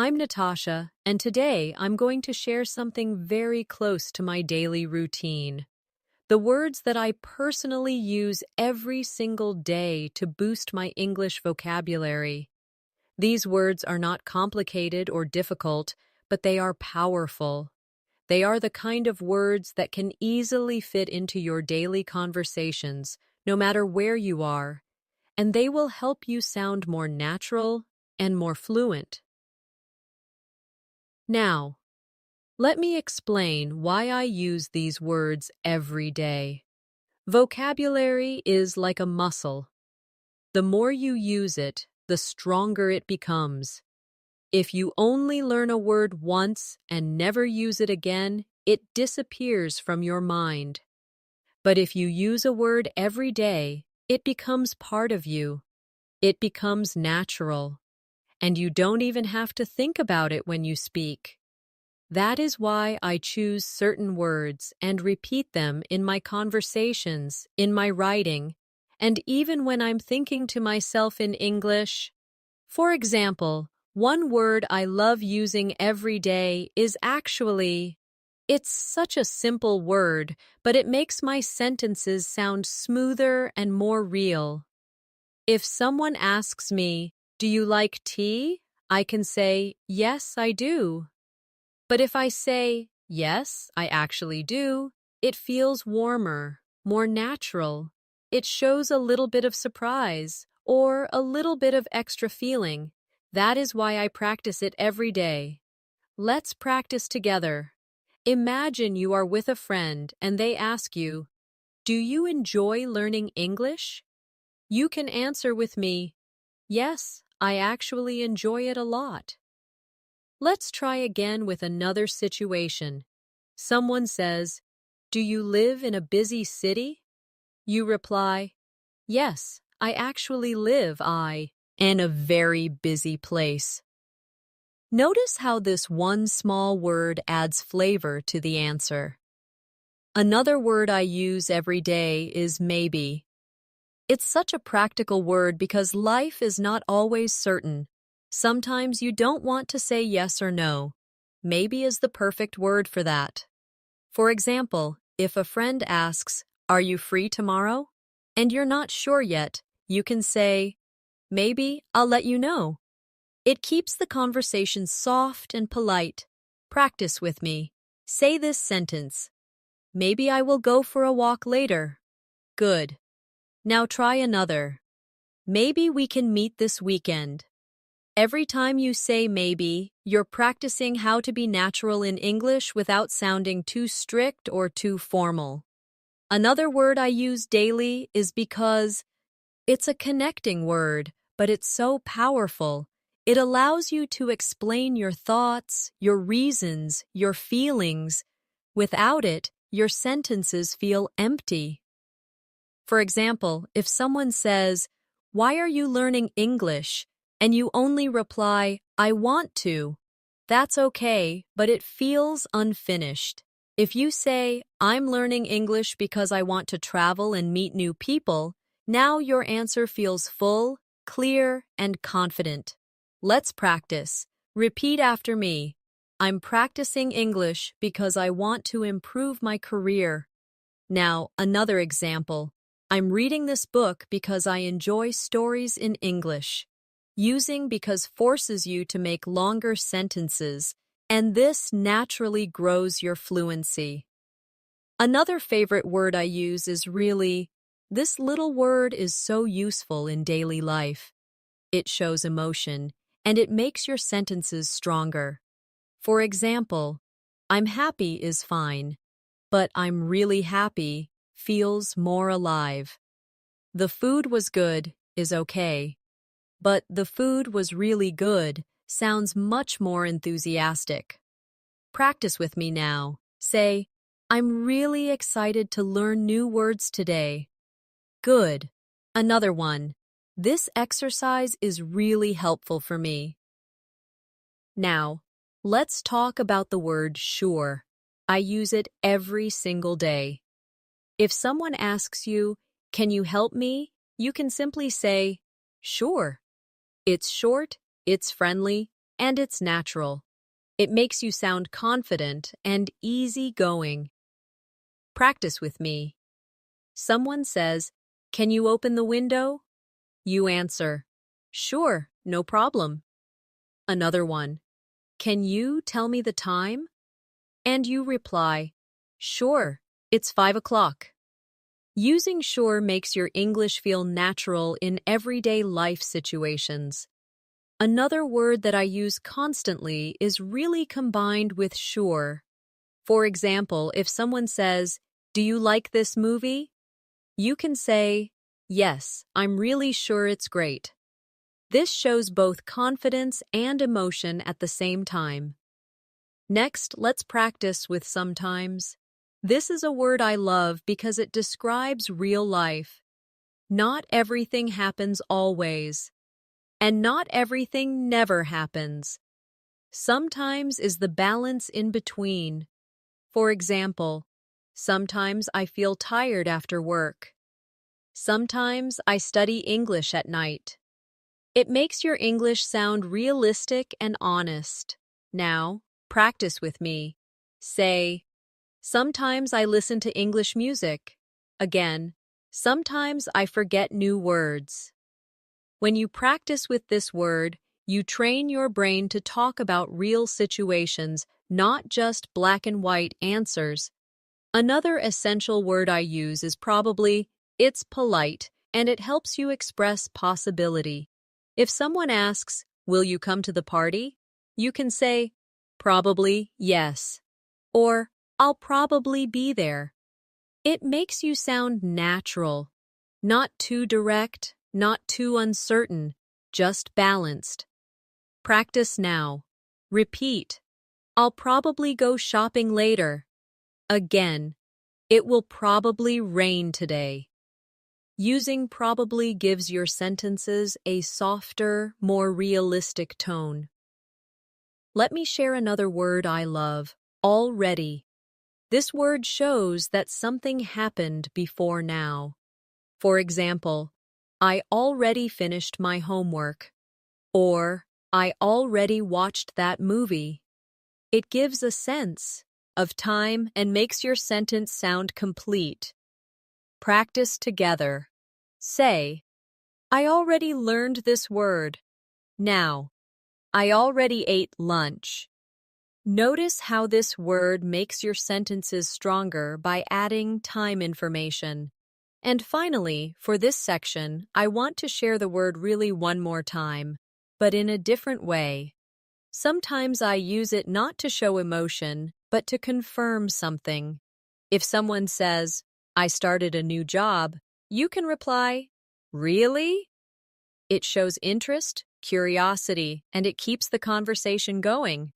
I'm Natasha, and today I'm going to share something very close to my daily routine. The words that I personally use every single day to boost my English vocabulary. These words are not complicated or difficult, but they are powerful. They are the kind of words that can easily fit into your daily conversations, no matter where you are, and they will help you sound more natural and more fluent. Now, let me explain why I use these words every day. Vocabulary is like a muscle. The more you use it, the stronger it becomes. If you only learn a word once and never use it again, it disappears from your mind. But if you use a word every day, it becomes part of you. It becomes natural, and you don't even have to think about it when you speak. That is why I choose certain words and repeat them in my conversations, in my writing, and even when I'm thinking to myself in English. For example, one word I love using every day is actually. It's such a simple word, but it makes my sentences sound smoother and more real. If someone asks me, "Do you like tea?" I can say, "Yes, I do." But if I say, "Yes, I actually do," it feels warmer, more natural. It shows a little bit of surprise or a little bit of extra feeling. That is why I practice it every day. Let's practice together. Imagine you are with a friend and they ask you, "Do you enjoy learning English?" You can answer with me, "Yes, I actually enjoy it a lot." Let's try again with another situation. Someone says, "Do you live in a busy city?" You reply, "Yes, I actually live in a very busy place." Notice how this one small word adds flavor to the answer. Another word I use every day is maybe. It's such a practical word because life is not always certain. Sometimes you don't want to say yes or no. Maybe is the perfect word for that. For example, if a friend asks, "Are you free tomorrow?" and you're not sure yet, you can say, "Maybe I'll let you know." It keeps the conversation soft and polite. Practice with me. Say this sentence. "Maybe I will go for a walk later." Good. Now try another. "Maybe we can meet this weekend." Every time you say maybe, you're practicing how to be natural in English without sounding too strict or too formal. Another word I use daily is because. It's a connecting word, but it's so powerful. It allows you to explain your thoughts, your reasons, your feelings. Without it, your sentences feel empty. For example, if someone says, "Why are you learning English?" and you only reply, "I want to," that's okay, but it feels unfinished. If you say, "I'm learning English because I want to travel and meet new people," now your answer feels full, clear, and confident. Let's practice. Repeat after me. I'm practicing English because I want to improve my career. Now, another example. I'm reading this book because I enjoy stories in English. Using because forces you to make longer sentences, and this naturally grows your fluency. Another favorite word I use is really. This little word is so useful in daily life. It shows emotion, and it makes your sentences stronger. For example, "I'm happy" is fine, but "I'm really happy" feels more alive. "The food was good" is okay, but "the food was really good" sounds much more enthusiastic. Practice with me now. Say, "I'm really excited to learn new words today." Good. Another one. "This exercise is really helpful for me." Now, let's talk about the word sure. I use it every single day. If someone asks you, "Can you help me?" you can simply say, "Sure." It's short, it's friendly, and it's natural. It makes you sound confident and easygoing. Practice with me. Someone says, "Can you open the window?" You answer, "Sure, no problem." Another one, "Can you tell me the time?" And you reply, "Sure, it's 5 o'clock." Using sure makes your English feel natural in everyday life situations. Another word that I use constantly is really combined with sure. For example, if someone says, "Do you like this movie?" You can say, "Yes, I'm really sure it's great." This shows both confidence and emotion at the same time. Next, let's practice with sometimes. This is a word I love because it describes real life. Not everything happens always, and not everything never happens. Sometimes is the balance in between. For example, sometimes I feel tired after work. Sometimes I study English at night. It makes your English sound realistic and honest. Now, practice with me. Say, "Sometimes I listen to English music." Again, "Sometimes I forget new words." When you practice with this word, you train your brain to talk about real situations, not just black and white answers. Another essential word I use is probably, it's polite, and it helps you express possibility. If someone asks, "Will you come to the party?" You can say, "Probably yes," or "I'll probably be there." It makes you sound natural, not too direct, not too uncertain, just balanced. Practice now. Repeat, "I'll probably go shopping later." Again, "It will probably rain today." Using probably gives your sentences a softer, more realistic tone. Let me share another word I love, already. This word shows that something happened before now. For example, "I already finished my homework," or "I already watched that movie." It gives a sense of time and makes your sentence sound complete. Practice together. Say, "I already learned this word." Now, "I already ate lunch." Notice how this word makes your sentences stronger by adding time information. And finally, for this section, I want to share the word really one more time, but in a different way. Sometimes I use it not to show emotion, but to confirm something. If someone says, "I started a new job," you can reply, "Really?" It shows interest, curiosity, and it keeps the conversation going.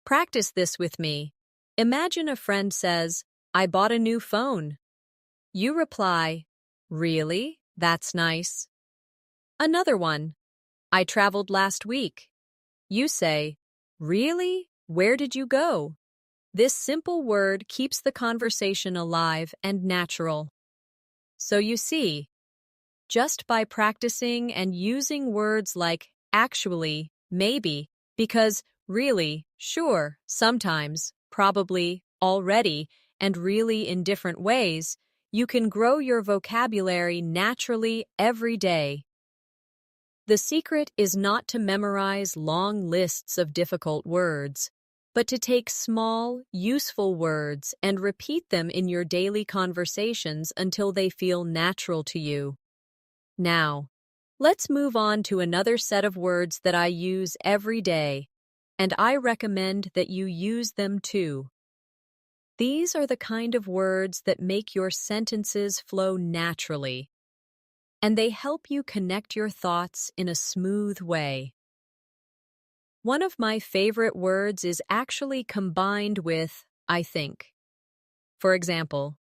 Practice this with me. Imagine a friend says, "I bought a new phone." You reply, "Really? That's nice." Another one, "I traveled last week." You say, "Really? Where did you go?" This simple word keeps the conversation alive and natural. So you see, just by practicing and using words like actually, maybe, because, really, sure, sometimes, probably, already, and really in different ways, you can grow your vocabulary naturally every day. The secret is not to memorize long lists of difficult words, but to take small, useful words and repeat them in your daily conversations until they feel natural to you. Now, let's move on to another set of words that I use every day, and I recommend that you use them too. These are the kind of words that make your sentences flow naturally, and they help you connect your thoughts in a smooth way. One of my favorite words is actually combined with "I think." For example,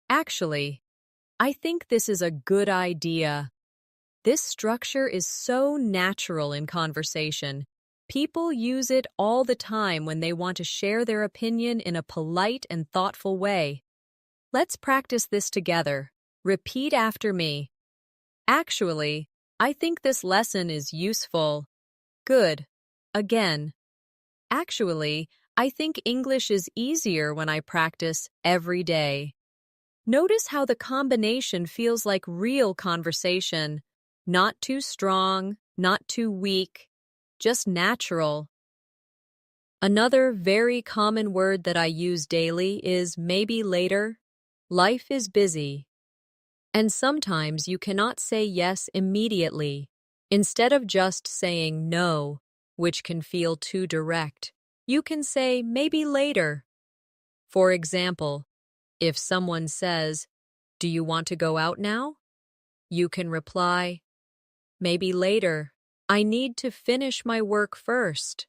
"Actually, I think this is a good idea." This structure is so natural in conversation. People use it all the time when they want to share their opinion in a polite and thoughtful way. Let's practice this together. Repeat after me. "Actually, I think this lesson is useful." Good. again. Actually, I think English is easier when I practice every day. Notice how the combination feels like real conversation. Not too strong, not too weak, just natural. Another very common word that I use daily is maybe later. Life is busy. And sometimes you cannot say yes immediately. Instead of just saying no, which can feel too direct, you can say maybe later. For example, if someone says, "Do you want to go out now?" you can reply, "Maybe later. I need to finish my work first."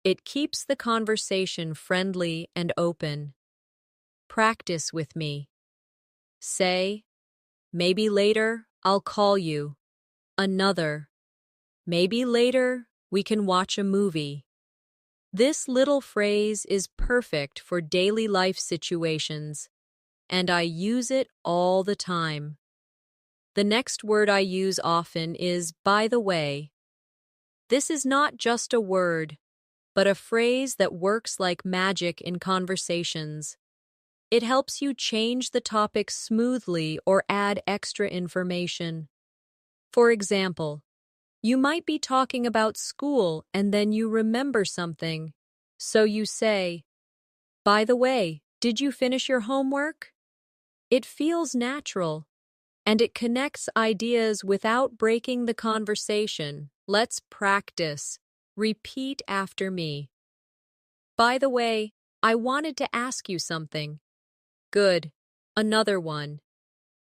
It keeps the conversation friendly and open. Practice with me. Say, "Maybe later I'll call you." Another, "Maybe later we can watch a movie." This little phrase is perfect for daily life situations, and I use it all the time. The next word I use often is by the way. This is not just a word, but a phrase that works like magic in conversations. It helps you change the topic smoothly or add extra information. For example, you might be talking about school and then you remember something. So you say, "By the way, did you finish your homework?" It feels natural, and it connects ideas without breaking the conversation. Let's practice. Repeat after me. "By the way, I wanted to ask you something." Good. Another one.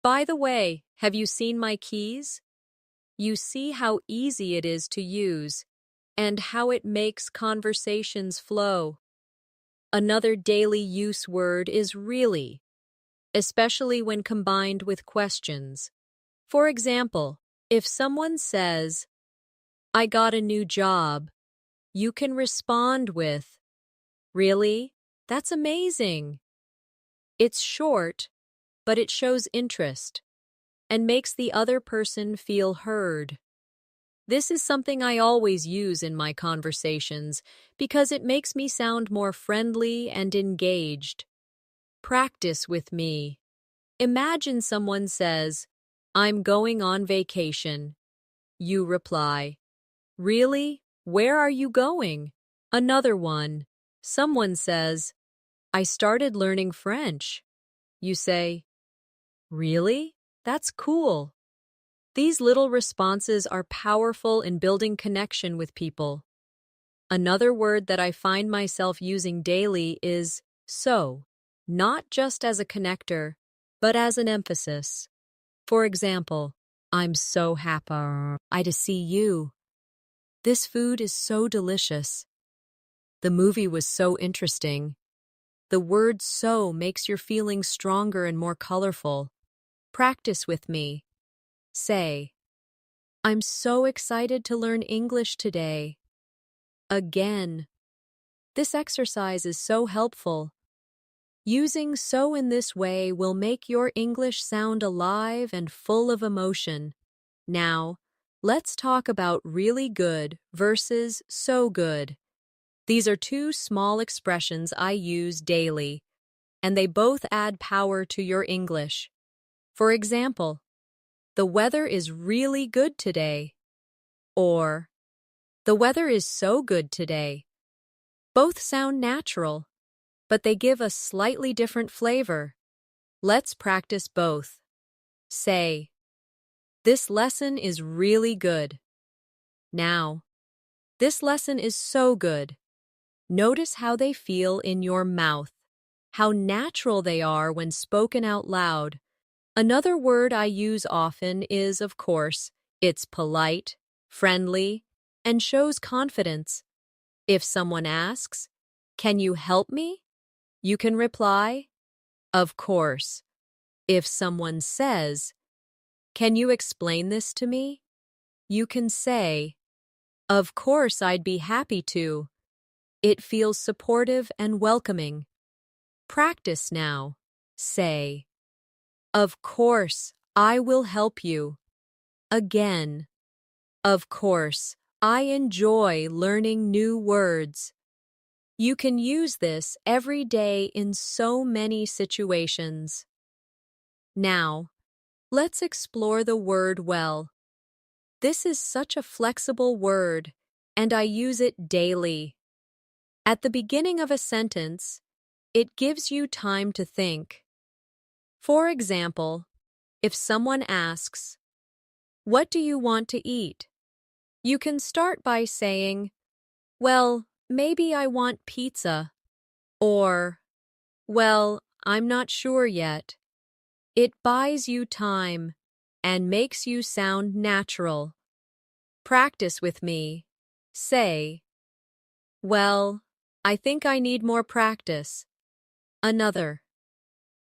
"By the way, have you seen my keys?" You see how easy it is to use and how it makes conversations flow. Another daily use word is really, especially when combined with questions. For example, if someone says, "I got a new job," you can respond with, "Really? That's amazing." It's short, but it shows interest and makes the other person feel heard. This is something I always use in my conversations because it makes me sound more friendly and engaged. Practice with me. Imagine someone says, "I'm going on vacation." You reply, "Really? Where are you going?" Another one. Someone says, "I started learning French." You say, "Really? That's cool." These little responses are powerful in building connection with people. Another word that I find myself using daily is so, not just as a connector, but as an emphasis. For example, "I'm so happy to see you." "This food is so delicious." "The movie was so interesting." The word "so" makes your feelings stronger and more colorful. Practice with me. Say, "I'm so excited to learn English today." Again. This exercise is so helpful. Using "so" in this way will make your English sound alive and full of emotion. Now, let's talk about really good versus so good. These are two small expressions I use daily, and they both add power to your English. For example, "The weather is really good today," or "The weather is so good today." Both sound natural, but they give a slightly different flavor. Let's practice both. Say, "This lesson is really good." Now, "This lesson is so good." Notice how they feel in your mouth, how natural they are when spoken out loud. Another word I use often is, of course, it's polite, friendly, and shows confidence. If someone asks, "Can you help me?" you can reply, "Of course." If someone says, "Can you explain this to me?" you can say, "Of course, I'd be happy to." It feels supportive and welcoming. Practice now. Say, "Of course, I will help you." Again, "Of course, I enjoy learning new words. You can use this every day in so many situations. Now, let's explore the word well. This is such a flexible word, and I use it daily. At the beginning of a sentence, it gives you time to think. For example, if someone asks, "What do you want to eat?" you can start by saying, "Well, maybe I want pizza," or, "Well, I'm not sure yet." It buys you time and makes you sound natural. Practice with me. Say, "Well, I think I need more practice." Another,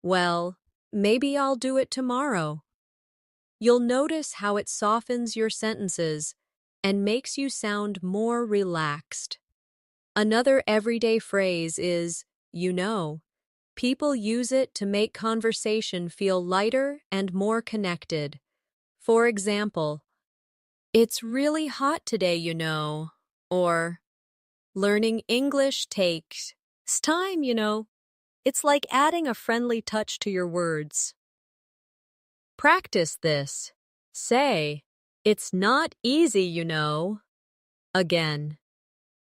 "Well, maybe I'll do it tomorrow." You'll notice how it softens your sentences and makes you sound more relaxed. Another everyday phrase is, "you know." People use it to make conversation feel lighter and more connected. For example, "It's really hot today, you know," or "Learning English takes time, you know." It's like adding a friendly touch to your words. Practice this. Say, "It's not easy, you know." Again,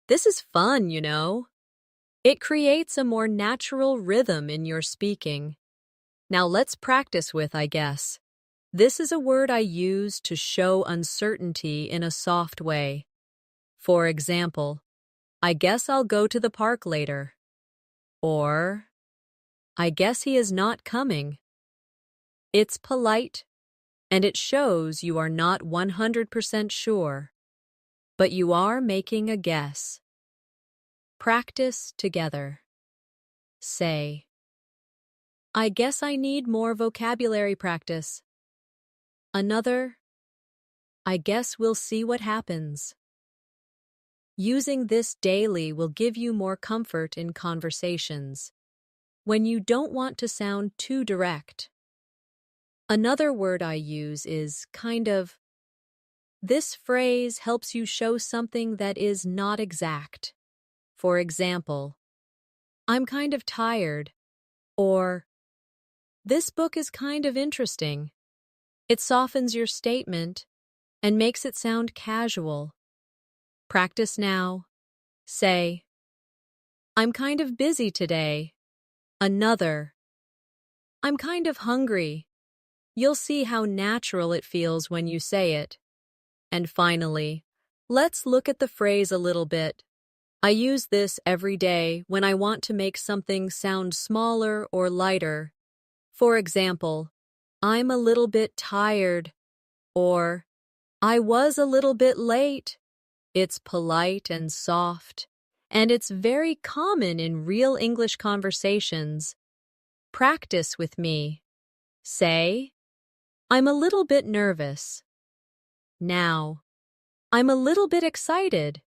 "This is fun, you know." It creates a more natural rhythm in your speaking. Now let's practice with "I guess." This is a word I use to show uncertainty in a soft way. For example, "I guess I'll go to the park later." Or, "I guess he is not coming." It's polite, and it shows you are not 100% sure, but you are making a guess. Practice together. Say, "I guess I need more vocabulary practice." Another, "I guess we'll see what happens." Using this daily will give you more comfort in conversations when you don't want to sound too direct. Another word I use is kind of. This phrase helps you show something that is not exact. For example, "I'm kind of tired," or "This book is kind of interesting." It softens your statement and makes it sound casual. Practice now. Say, "I'm kind of busy today." Another, "I'm kind of hungry." You'll see how natural it feels when you say it. And finally, let's look at the phrase a little bit. I use this every day when I want to make something sound smaller or lighter. For example, "I'm a little bit tired," or "I was a little bit late." It's polite and soft, and it's very common in real English conversations. Practice with me. Say, "I'm a little bit nervous." Now, "I'm a little bit excited."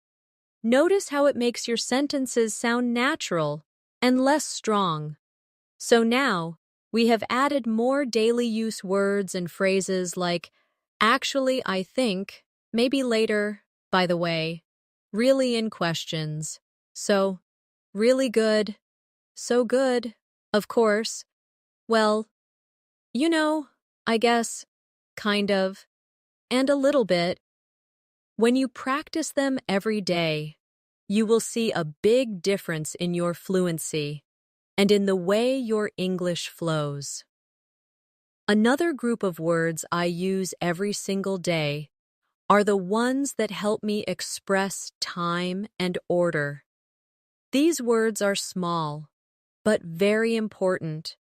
Notice how it makes your sentences sound natural and less strong. So now, we have added more daily use words and phrases like, "actually, I think," "maybe later," "by the way," "really" in questions. So, "really good," "so good," "of course," "well," "you know," "I guess," "kind of," and "a little bit." When you practice them every day, you will see a big difference in your fluency and in the way your English flows. Another group of words I use every single day are the ones that help me express time and order. These words are small, but very important,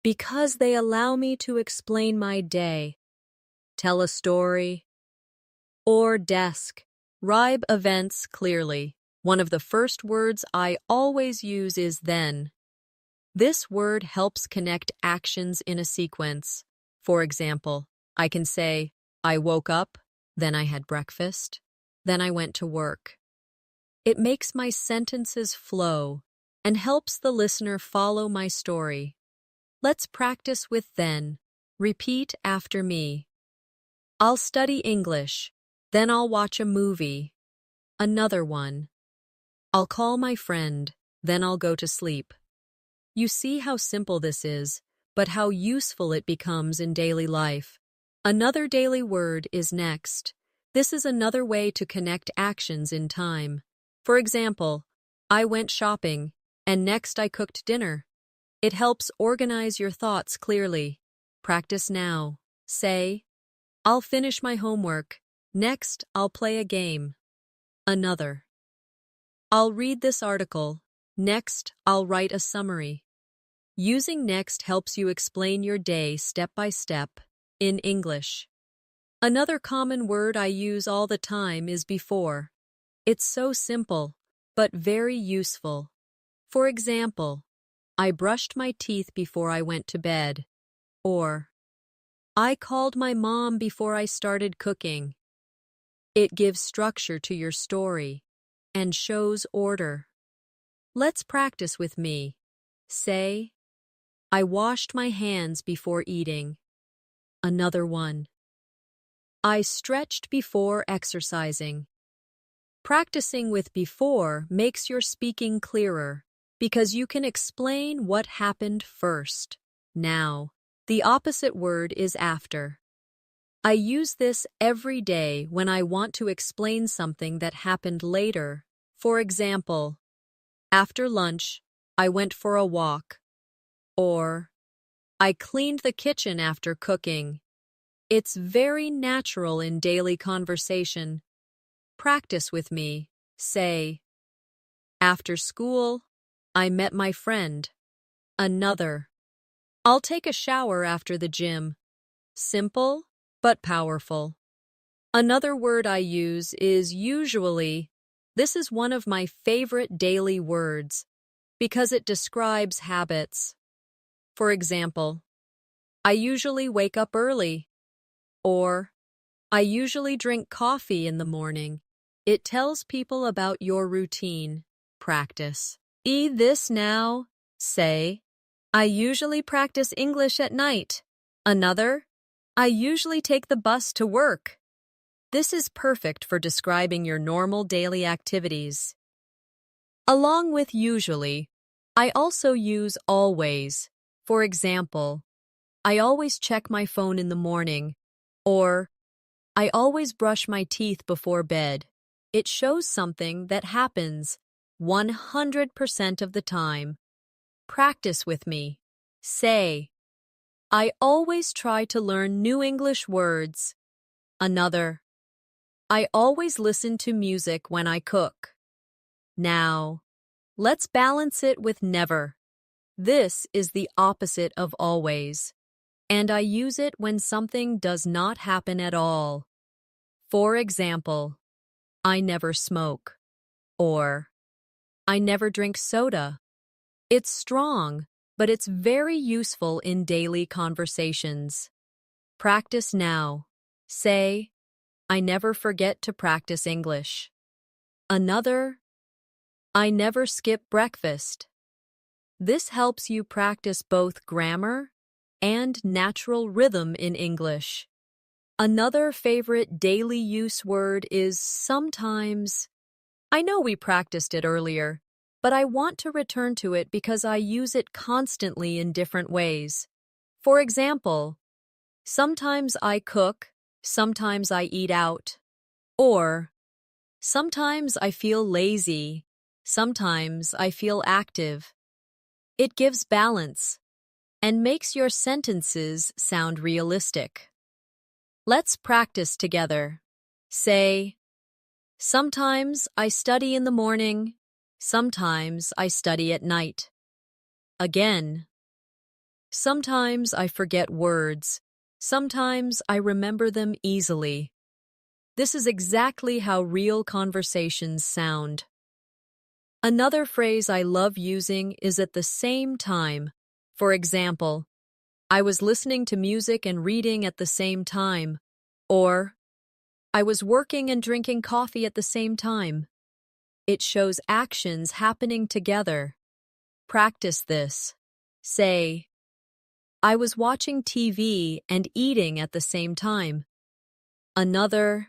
because they allow me to explain my day, tell a story, or describe events clearly. One of the first words I always use is then. This word helps connect actions in a sequence. For example, I can say, "I woke up, then I had breakfast, then I went to work." It makes my sentences flow and helps the listener follow my story. Let's practice with then. Repeat after me. "I'll study English." Then I'll watch a movie. Another one. I'll call my friend. Then I'll go to sleep. You see how simple this is, but how useful it becomes in daily life. Another daily word is next. This is another way to connect actions in time. For example, I went shopping, and next I cooked dinner. It helps organize your thoughts clearly. Practice now. Say, I'll finish my homework. Next, I'll play a game. Another. I'll read this article. Next, I'll write a summary. Using next helps you explain your day step by step in English. Another common word I use all the time is before. It's so simple, but very useful. For example, I brushed my teeth before I went to bed. Or, I called my mom before I started cooking. It gives structure to your story and shows order. Let's practice with me. Say, I washed my hands before eating. Another one. I stretched before exercising. Practicing with before makes your speaking clearer because you can explain what happened first. Now, the opposite word is after. I use this every day when I want to explain something that happened later. For example, after lunch, I went for a walk. Or, I cleaned the kitchen after cooking. It's very natural in daily conversation. Practice with me. Say, after school, I met my friend. Another. I'll take a shower after the gym. Simple, but powerful. Another word I use is usually. This is one of my favorite daily words because it describes habits. For example, I usually wake up early. Or, I usually drink coffee in the morning. It tells people about your routine. Practice. This now. Say, I usually practice English at night. Another, I usually take the bus to work. This is perfect for describing your normal daily activities. Along with usually, I also use always. For example, I always check my phone in the morning. Or, I always brush my teeth before bed. It shows something that happens 100% of the time. Practice with me. Say, I always try to learn new English words. Another, I always listen to music when I cook. Now, let's balance it with never. This is the opposite of always, and I use it when something does not happen at all. For example, I never smoke, or I never drink soda. It's strong, but it's very useful in daily conversations. Practice now. Say, I never forget to practice English. Another, I never skip breakfast. This helps you practice both grammar and natural rhythm in English. Another favorite daily use word is sometimes. I know we practiced it earlier, but I want to return to it because I use it constantly in different ways. For example, sometimes I cook, sometimes I eat out. Or, sometimes I feel lazy, sometimes I feel active. It gives balance and makes your sentences sound realistic. Let's practice together. Say, sometimes I study in the morning, sometimes I study at night. Again, sometimes I forget words, sometimes I remember them easily. This is exactly how real conversations sound. Another phrase I love using is at the same time. For example, I was listening to music and reading at the same time. Or, I was working and drinking coffee at the same time. It shows actions happening together. Practice this. Say, I was watching TV and eating at the same time. Another,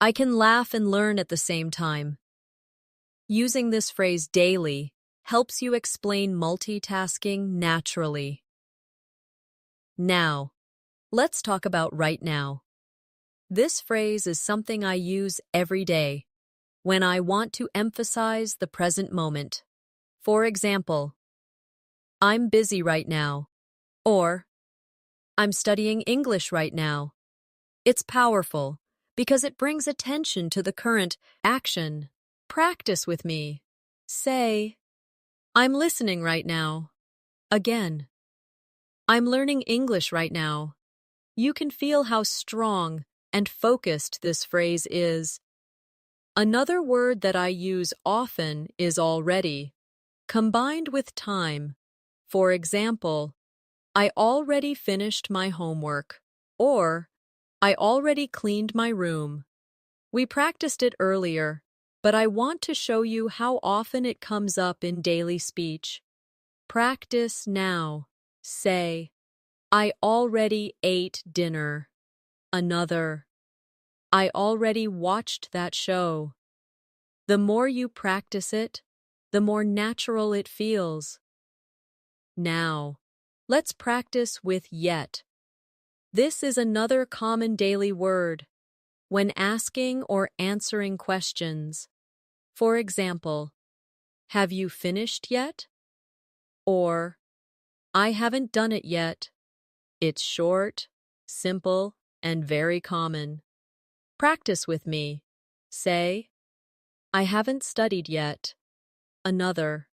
I can laugh and learn at the same time. Using this phrase daily helps you explain multitasking naturally. Now, let's talk about right now. This phrase is something I use every day when I want to emphasize the present moment. For example, I'm busy right now, or I'm studying English right now. It's powerful because it brings attention to the current action. Practice with me. Say, I'm listening right now. Again, I'm learning English right now. You can feel how strong and focused this phrase is. Another word that I use often is already, combined with time. For example, I already finished my homework, or I already cleaned my room. We practiced it earlier, but I want to show you how often it comes up in daily speech. Practice now. Say, I already ate dinner. Another, I already watched that show. The more you practice it, the more natural it feels. Now, let's practice with yet. This is another common daily word when asking or answering questions. For example, have you finished yet? Or, I haven't done it yet. It's short, simple, and very common. Practice with me. Say, I haven't studied yet. Another,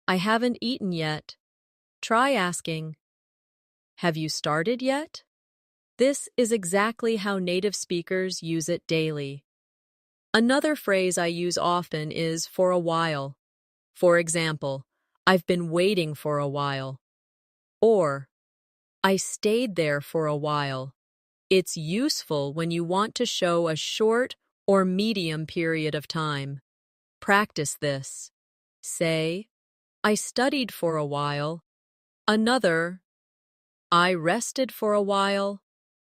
I haven't eaten yet. Try asking, have you started yet? This is exactly how native speakers use it daily. Another phrase I use often is for a while. For example, I've been waiting for a while. Or, I stayed there for a while. It's useful when you want to show a short or medium period of time. Practice this. Say, I studied for a while. Another, I rested for a while.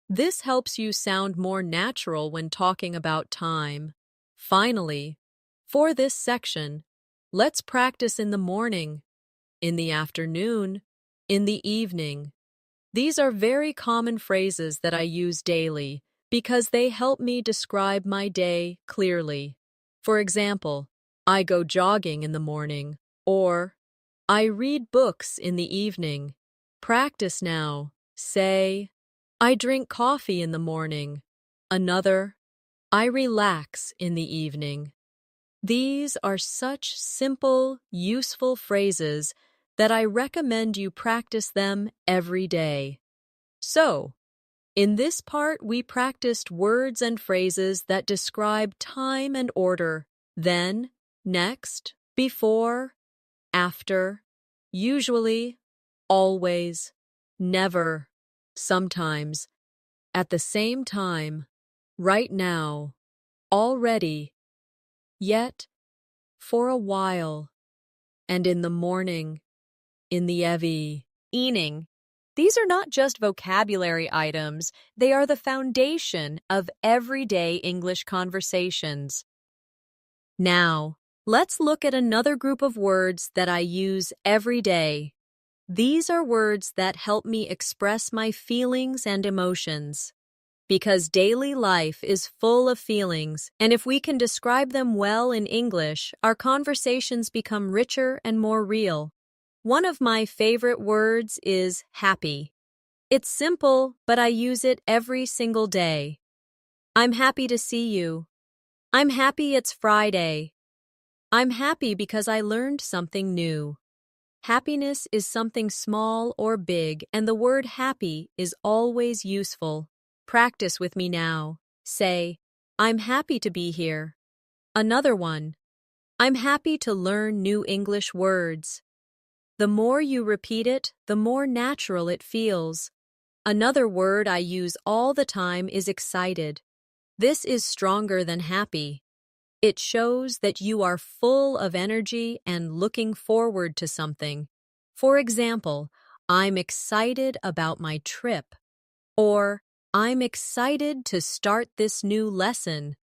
This helps you sound more natural when talking about time. Finally, for this section, let's practice in the morning, in the afternoon, in the evening. These are very common phrases that I use daily because they help me describe my day clearly. For example, I go jogging in the morning, or I read books in the evening. Practice now. Say, I drink coffee in the morning. Another, I relax in the evening. These are such simple, useful phrases that I recommend you practice them every day. So, in this part, we practiced words and phrases that describe time and order. Then, next, before, after, usually, always, never, sometimes, at the same time, right now, already, yet, for a while, and in the morning, in the evening. These are not just vocabulary items, they are the foundation of everyday English conversations. Now, let's look at another group of words that I use every day. These are words that help me express my feelings and emotions. Because daily life is full of feelings, and if we can describe them well in English, our conversations become richer and more real. One of my favorite words is happy. It's simple, but I use it every single day. I'm happy to see you. I'm happy it's Friday. I'm happy because I learned something new. Happiness is something small or big, and the word happy is always useful. Practice with me now. Say, I'm happy to be here. Another one, I'm happy to learn new English words. The more you repeat it, the more natural it feels. Another word I use all the time is excited. This is stronger than happy. It shows that you are full of energy and looking forward to something. For example, I'm excited about my trip. Or, I'm excited to start this new lesson.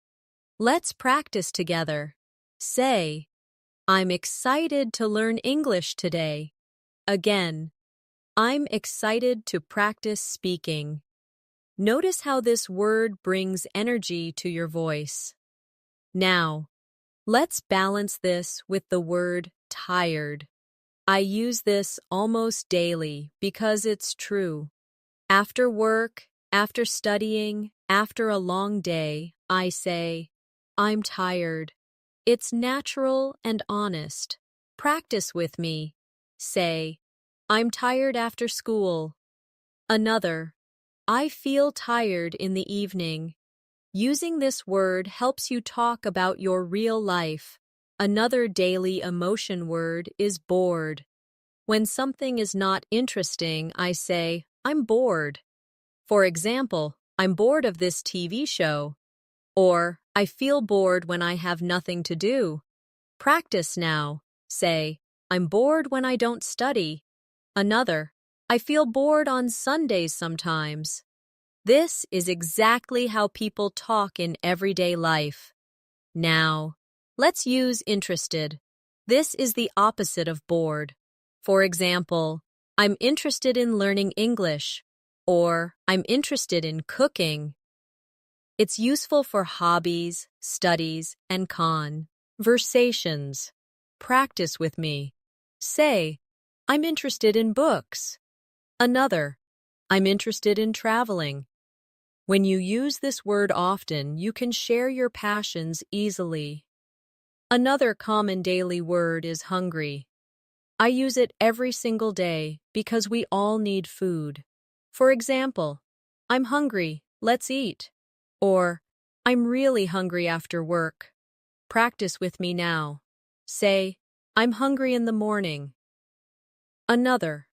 Let's practice together. Say, I'm excited to learn English today. Again, I'm excited to practice speaking. Notice how this word brings energy to your voice. Now, let's balance this with the word tired. I use this almost daily because it's true. After work, after studying, after a long day, I say, I'm tired. It's natural and honest. Practice with me. Say, I'm tired after school. Another, I feel tired in the evening. Using this word helps you talk about your real life. Another daily emotion word is bored. When something is not interesting, I say, I'm bored. For example, I'm bored of this TV show. Or, I feel bored when I have nothing to do. Practice now. Say, I'm bored when I don't study. Another, I feel bored on Sundays sometimes. This is exactly how people talk in everyday life. Now, let's use interested. This is the opposite of bored. For example, I'm interested in learning English, or I'm interested in cooking. It's useful for hobbies, studies, and conversations. Practice with me. Say, I'm interested in books. Another, I'm interested in traveling. When you use this word often, you can share your passions easily. Another common daily word is hungry. I use it every single day because we all need food. For example, I'm hungry, let's eat. Or, I'm really hungry after work. Practice with me now. Say, I'm hungry in the morning. Another,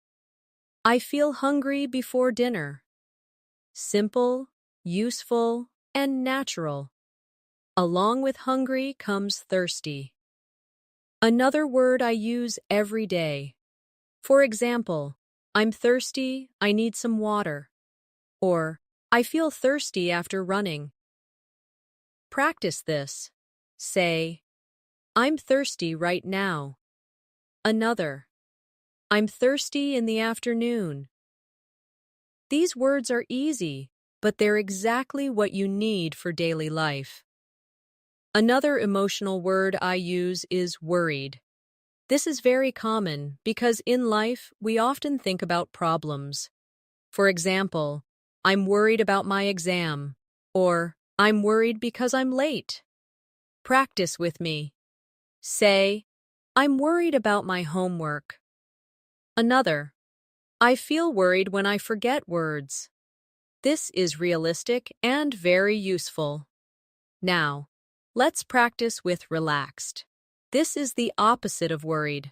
I feel hungry before dinner. Simple, useful, and natural. Along with hungry comes thirsty. Another word I use every day. For example, I'm thirsty, I need some water. Or, I feel thirsty after running. Practice this. Say, I'm thirsty right now. Another, I'm thirsty in the afternoon. These words are easy, but they're exactly what you need for daily life. Another emotional word I use is worried. This is very common because in life we often think about problems. For example, I'm worried about my exam, or I'm worried because I'm late. Practice with me. Say, I'm worried about my homework. Another, I feel worried when I forget words. This is realistic and very useful. Now, let's practice with relaxed. This is the opposite of worried.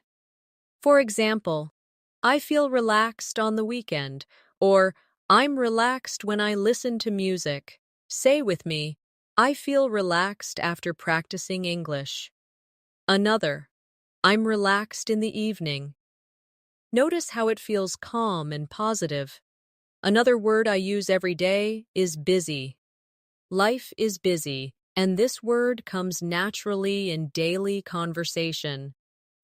For example, I feel relaxed on the weekend, or I'm relaxed when I listen to music. Say with me, I feel relaxed after practicing English. Another, I'm relaxed in the evening. Notice how it feels calm and positive. Another word I use every day is busy. Life is busy, and this word comes naturally in daily conversation.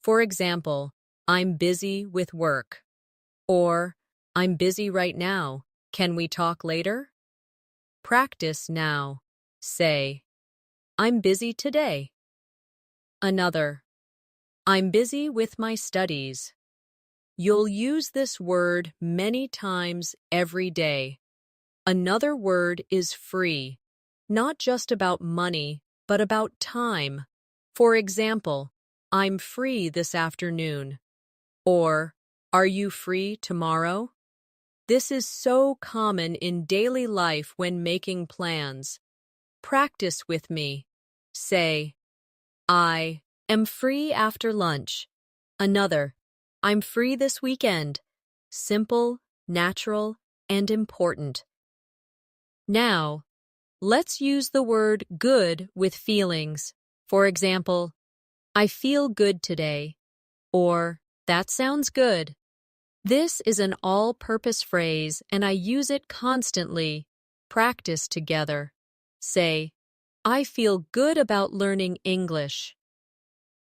For example, I'm busy with work. Or, I'm busy right now. Can we talk later? Practice now. Say, I'm busy today. Another, I'm busy with my studies. You'll use this word many times every day. Another word is free, not just about money, but about time. For example, I'm free this afternoon. Or, are you free tomorrow? This is so common in daily life when making plans. Practice with me. Say, I am free after lunch. Another, I'm free this weekend. Simple, natural, and important. Now, let's use the word good with feelings. For example, I feel good today. Or, that sounds good. This is an all-purpose phrase and I use it constantly. Practice together. Say, I feel good about learning English.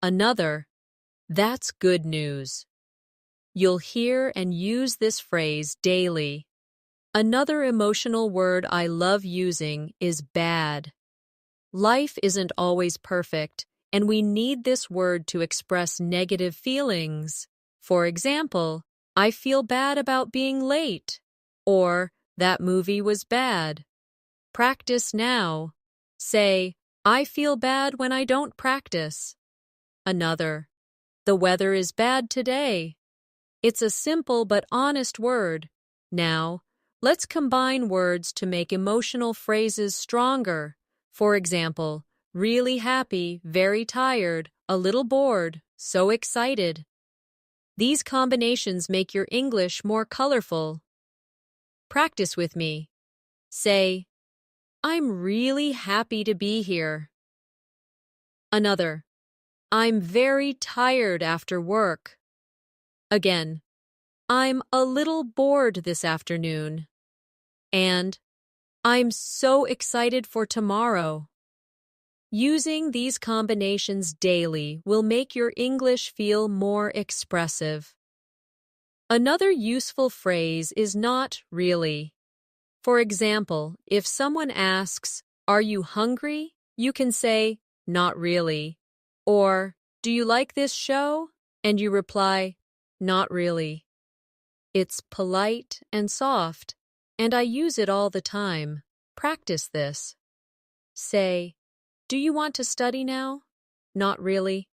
Another, that's good news. You'll hear and use this phrase daily. Another emotional word I love using is bad. Life isn't always perfect, and we need this word to express negative feelings. For example, I feel bad about being late, or that movie was bad. Practice now. Say, I feel bad when I don't practice. Another, the weather is bad today. It's a simple but honest word. Now, let's combine words to make emotional phrases stronger. For example, really happy, very tired, a little bored, so excited. These combinations make your English more colorful. Practice with me. Say, I'm really happy to be here. Another, I'm very tired after work. Again, I'm a little bored this afternoon. And I'm so excited for tomorrow. Using these combinations daily will make your English feel more expressive. Another useful phrase is not really. For example, if someone asks, are you hungry? You can say, not really. Or, do you like this show? And you reply, not really. It's polite and soft, and I use it all the time. Practice this. Say, do you want to study now? Not really.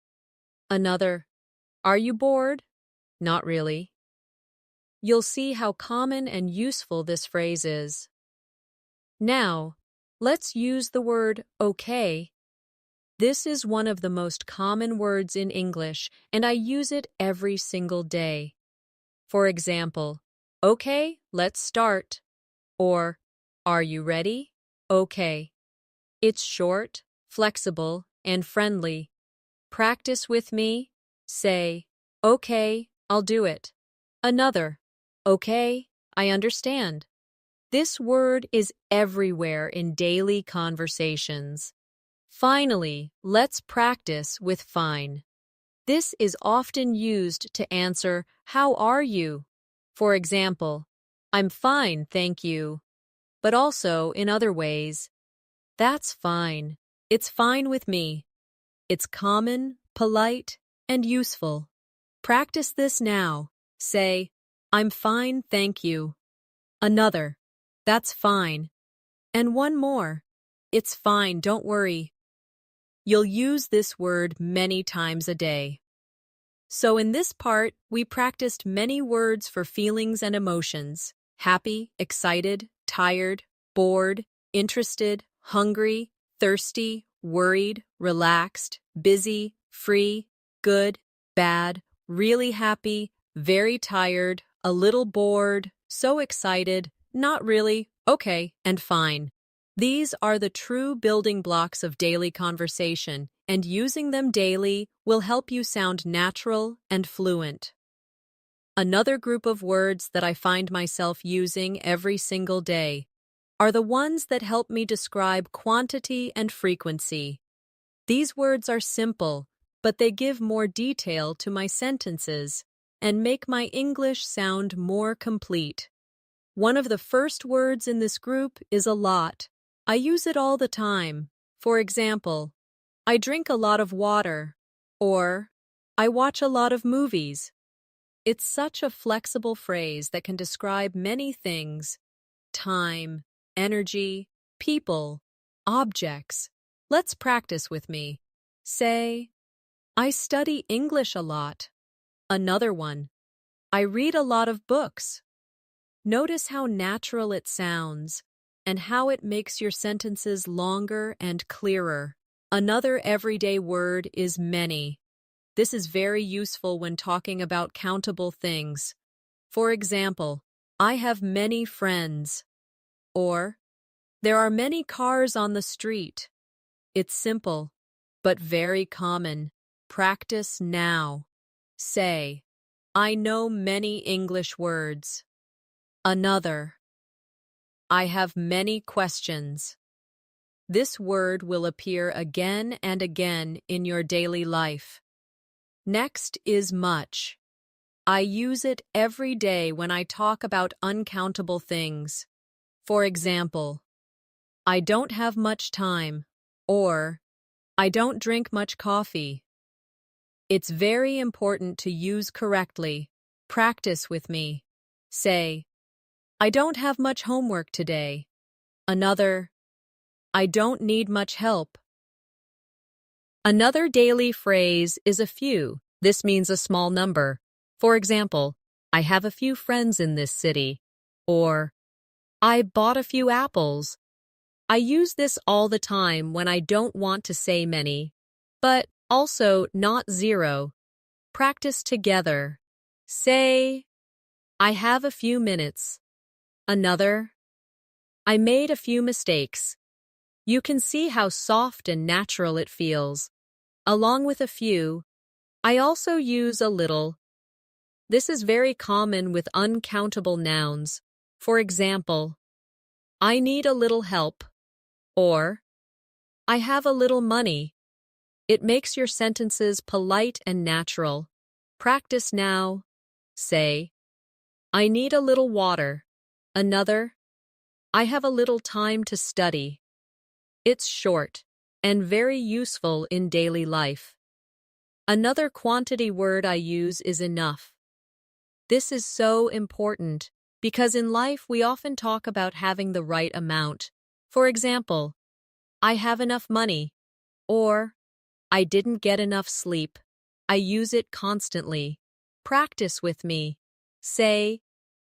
Another, are you bored? Not really. You'll see how common and useful this phrase is. Now, let's use the word okay. This is one of the most common words in English, and I use it every single day. For example, okay, let's start. Or, are you ready? Okay. It's short, flexible, and friendly. Practice with me. Say, okay, I'll do it. Another, okay, I understand. This word is everywhere in daily conversations. Finally, let's practice with fine. This is often used to answer, how are you? For example, I'm fine, thank you. But also in other ways, that's fine. It's fine with me. It's common, polite, and useful. Practice this now. Say, I'm fine, thank you. Another, that's fine. And one more, it's fine, don't worry. You'll use this word many times a day. So in this part, we practiced many words for feelings and emotions: happy, excited, tired, bored, interested, hungry, thirsty, worried, relaxed, busy, free, good, bad, really happy, very tired, a little bored, so excited, not really, okay, and fine. These are the true building blocks of daily conversation, and using them daily will help you sound natural and fluent. Another group of words that I find myself using every single day are the ones that help me describe quantity and frequency. These words are simple, but they give more detail to my sentences and make my English sound more complete. One of the first words in this group is a lot. I use it all the time. For example, I drink a lot of water, or I watch a lot of movies. It's such a flexible phrase that can describe many things: time, energy, people, objects. Let's practice with me. Say, I study English a lot. Another one, I read a lot of books. Notice how natural it sounds and how it makes your sentences longer and clearer. Another everyday word is many. This is very useful when talking about countable things. For example, I have many friends. Or, there are many cars on the street. It's simple, but very common. Practice now. Say, I know many English words. Another, I have many questions. This word will appear again and again in your daily life. Next is much. I use it every day when I talk about uncountable things. For example, I don't have much time, or I don't drink much coffee. It's very important to use correctly. Practice with me. Say, I don't have much homework today. Another, I don't need much help. Another daily phrase is a few. This means a small number. For example, I have a few friends in this city. Or, I bought a few apples. I use this all the time when I don't want to say many, but also not zero. Practice together. Say, I have a few minutes. Another, I made a few mistakes. You can see how soft and natural it feels. Along with a few, I also use a little. This is very common with uncountable nouns. For example, I need a little help, or I have a little money. It makes your sentences polite and natural. Practice now. Say, I need a little water. Another, I have a little time to study. It's short and very useful in daily life. Another quantity word I use is enough. This is so important because in life we often talk about having the right amount. For example, I have enough money, or I didn't get enough sleep. I use it constantly. Practice with me. Say,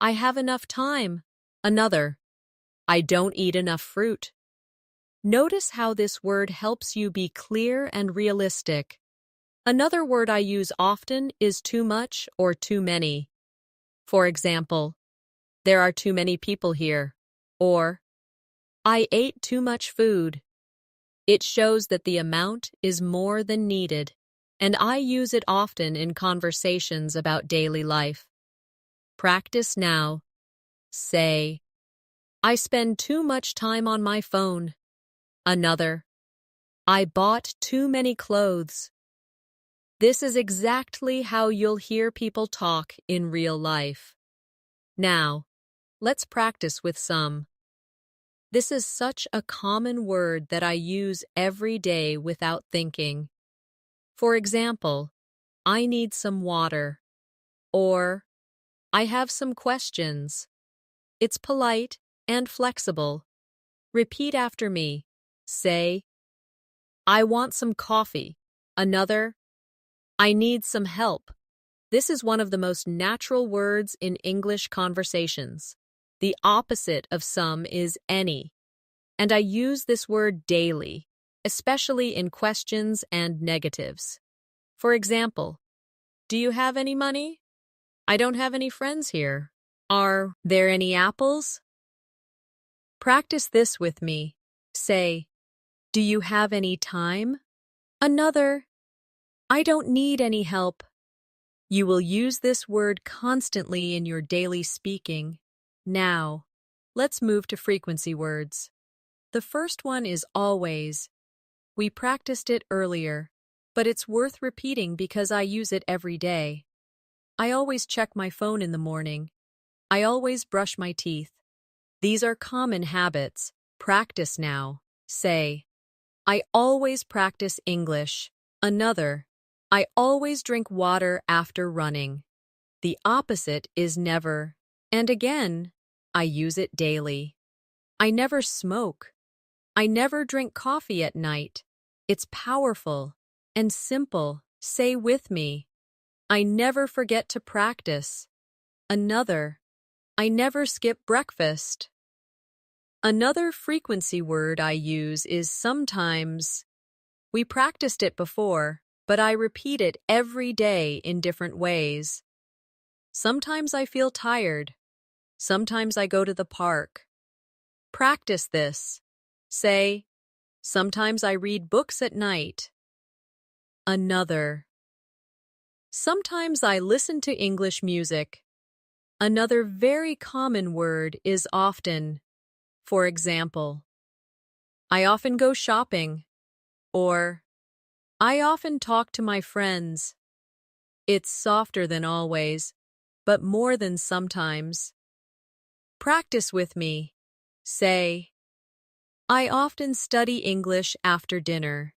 I have enough time. Another, I don't eat enough fruit. Notice how this word helps you be clear and realistic. Another word I use often is too much or too many. For example, there are too many people here, or I ate too much food. It shows that the amount is more than needed, and I use it often in conversations about daily life. Practice now. Say, I spend too much time on my phone. Another, I bought too many clothes. This is exactly how you'll hear people talk in real life. Now, let's practice with some. This is such a common word that I use every day without thinking. For example, I need some water, or I have some questions. It's polite and flexible. Repeat after me. Say, I want some coffee. Another, I need some help. This is one of the most natural words in English conversations. The opposite of some is any. And I use this word daily, especially in questions and negatives. For example, do you have any money? I don't have any friends here. Are there any apples? Practice this with me. Say, do you have any time? Another, I don't need any help. You will use this word constantly in your daily speaking. Now, let's move to frequency words. The first one is always. We practiced it earlier, but it's worth repeating because I use it every day. I always check my phone in the morning. I always brush my teeth. These are common habits. Practice now. Say, I always practice English. Another, I always drink water after running. The opposite is never. And again, I use it daily. I never smoke. I never drink coffee at night. It's powerful and simple. Say with me. I never forget to practice. Another, I never skip breakfast. Another frequency word I use is sometimes. We practiced it before, but I repeat it every day in different ways. Sometimes I feel tired. Sometimes I go to the park. Practice this. Say, sometimes I read books at night. Another. Sometimes I listen to English music. Another very common word is often. For example, I often go shopping, or I often talk to my friends. It's softer than always, but more than sometimes. Practice with me. Say, I often study English after dinner.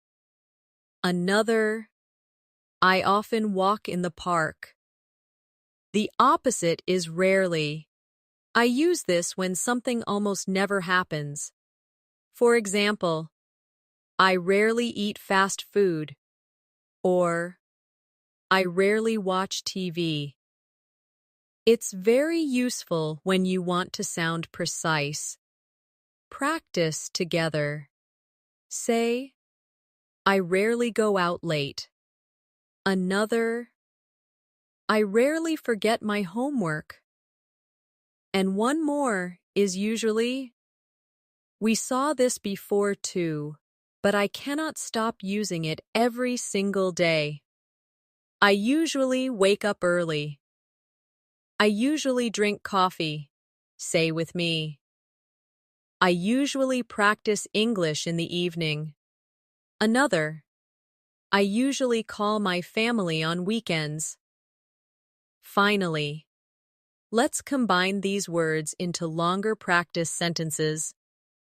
Another, I often walk in the park. The opposite is rarely. I use this when something almost never happens. For example, I rarely eat fast food, or I rarely watch TV. It's very useful when you want to sound precise. Practice together. Say, I rarely go out late. Another, I rarely forget my homework. And one more is usually, we saw this before too, but I cannot stop using it every single day. I usually wake up early. I usually drink coffee. Say with me. I usually practice English in the evening. Another, I usually call my family on weekends. Finally, let's combine these words into longer practice sentences.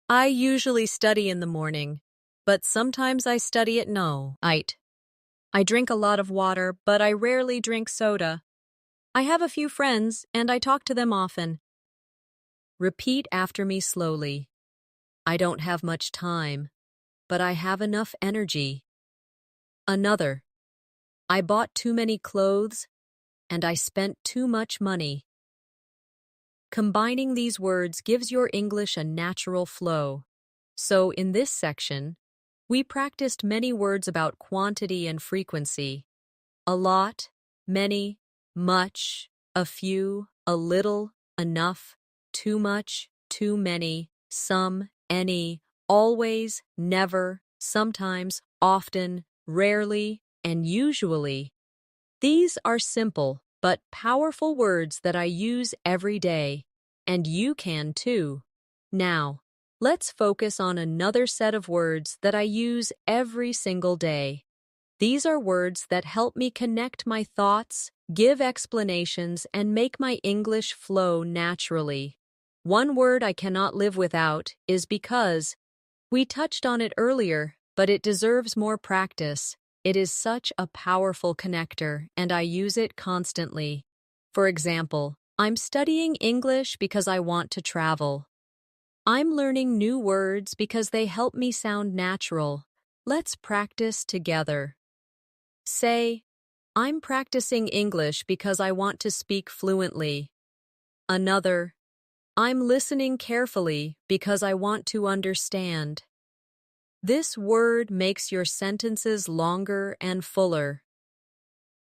I usually study in the morning, but sometimes I study at night. I drink a lot of water, but I rarely drink soda. I have a few friends, and I talk to them often. Repeat after me slowly. I don't have much time, but I have enough energy. Another, I bought too many clothes, and I spent too much money. Combining these words gives your English a natural flow. So in this section, we practiced many words about quantity and frequency. A lot, many, much, a few, a little, enough, too much, too many, some, any, always, never, sometimes, often, rarely, and usually. These are simple but powerful words that I use every day, and you can too. Now, let's focus on another set of words that I use every single day. These are words that help me connect my thoughts, give explanations, and make my English flow naturally. One word I cannot live without is because. We touched on it earlier, but it deserves more practice. It is such a powerful connector, and I use it constantly. For example, I'm studying English because I want to travel. I'm learning new words because they help me sound natural. Let's practice together. Say, I'm practicing English because I want to speak fluently. Another, I'm listening carefully because I want to understand. This word makes your sentences longer and fuller.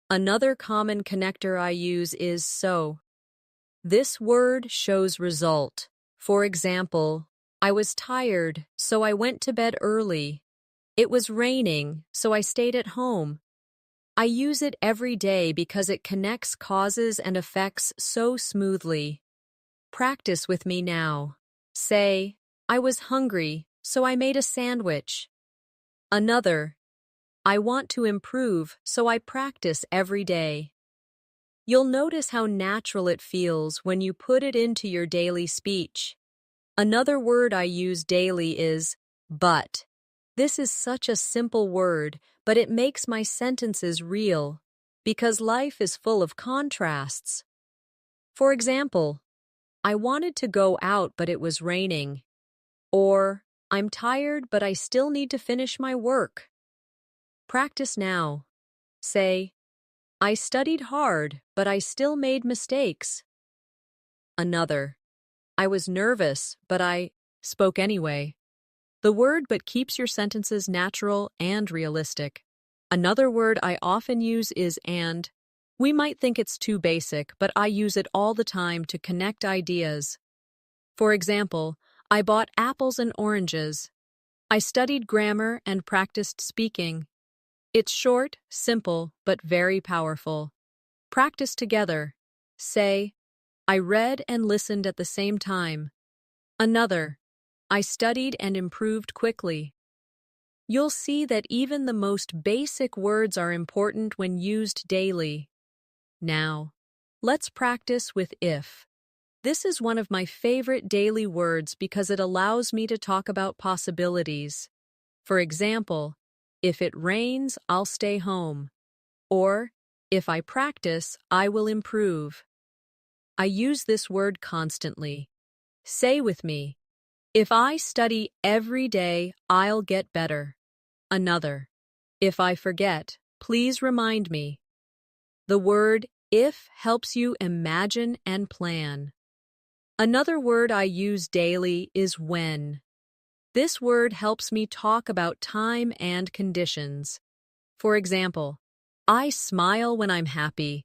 Another common connector I use is so. This word shows result. For example, I was tired, so I went to bed early. It was raining, so I stayed at home. I use it every day because it connects causes and effects so smoothly. Practice with me now. Say, I was hungry, so I made a sandwich. Another, I want to improve, so I practice every day. You'll notice how natural it feels when you put it into your daily speech. Another word I use daily is but. This is such a simple word, but it makes my sentences real, because life is full of contrasts. For example, I wanted to go out, but it was raining. Or, I'm tired, but I still need to finish my work. Practice now. Say, I studied hard, but I still made mistakes. Another, I was nervous, but I spoke anyway. The word but keeps your sentences natural and realistic. Another word I often use is and. We might think it's too basic, but I use it all the time to connect ideas. For example, I bought apples and oranges. I studied grammar and practiced speaking. It's short, simple, but very powerful. Practice together. Say, I read and listened at the same time. Another, I studied and improved quickly. You'll see that even the most basic words are important when used daily. Now, let's practice with if. This is one of my favorite daily words because it allows me to talk about possibilities. For example, if it rains, I'll stay home. Or, if I practice, I will improve. I use this word constantly. Say with me, if I study every day, I'll get better. Another, if I forget, please remind me. The word if helps you imagine and plan. Another word I use daily is when. This word helps me talk about time and conditions. For example, I smile when I'm happy,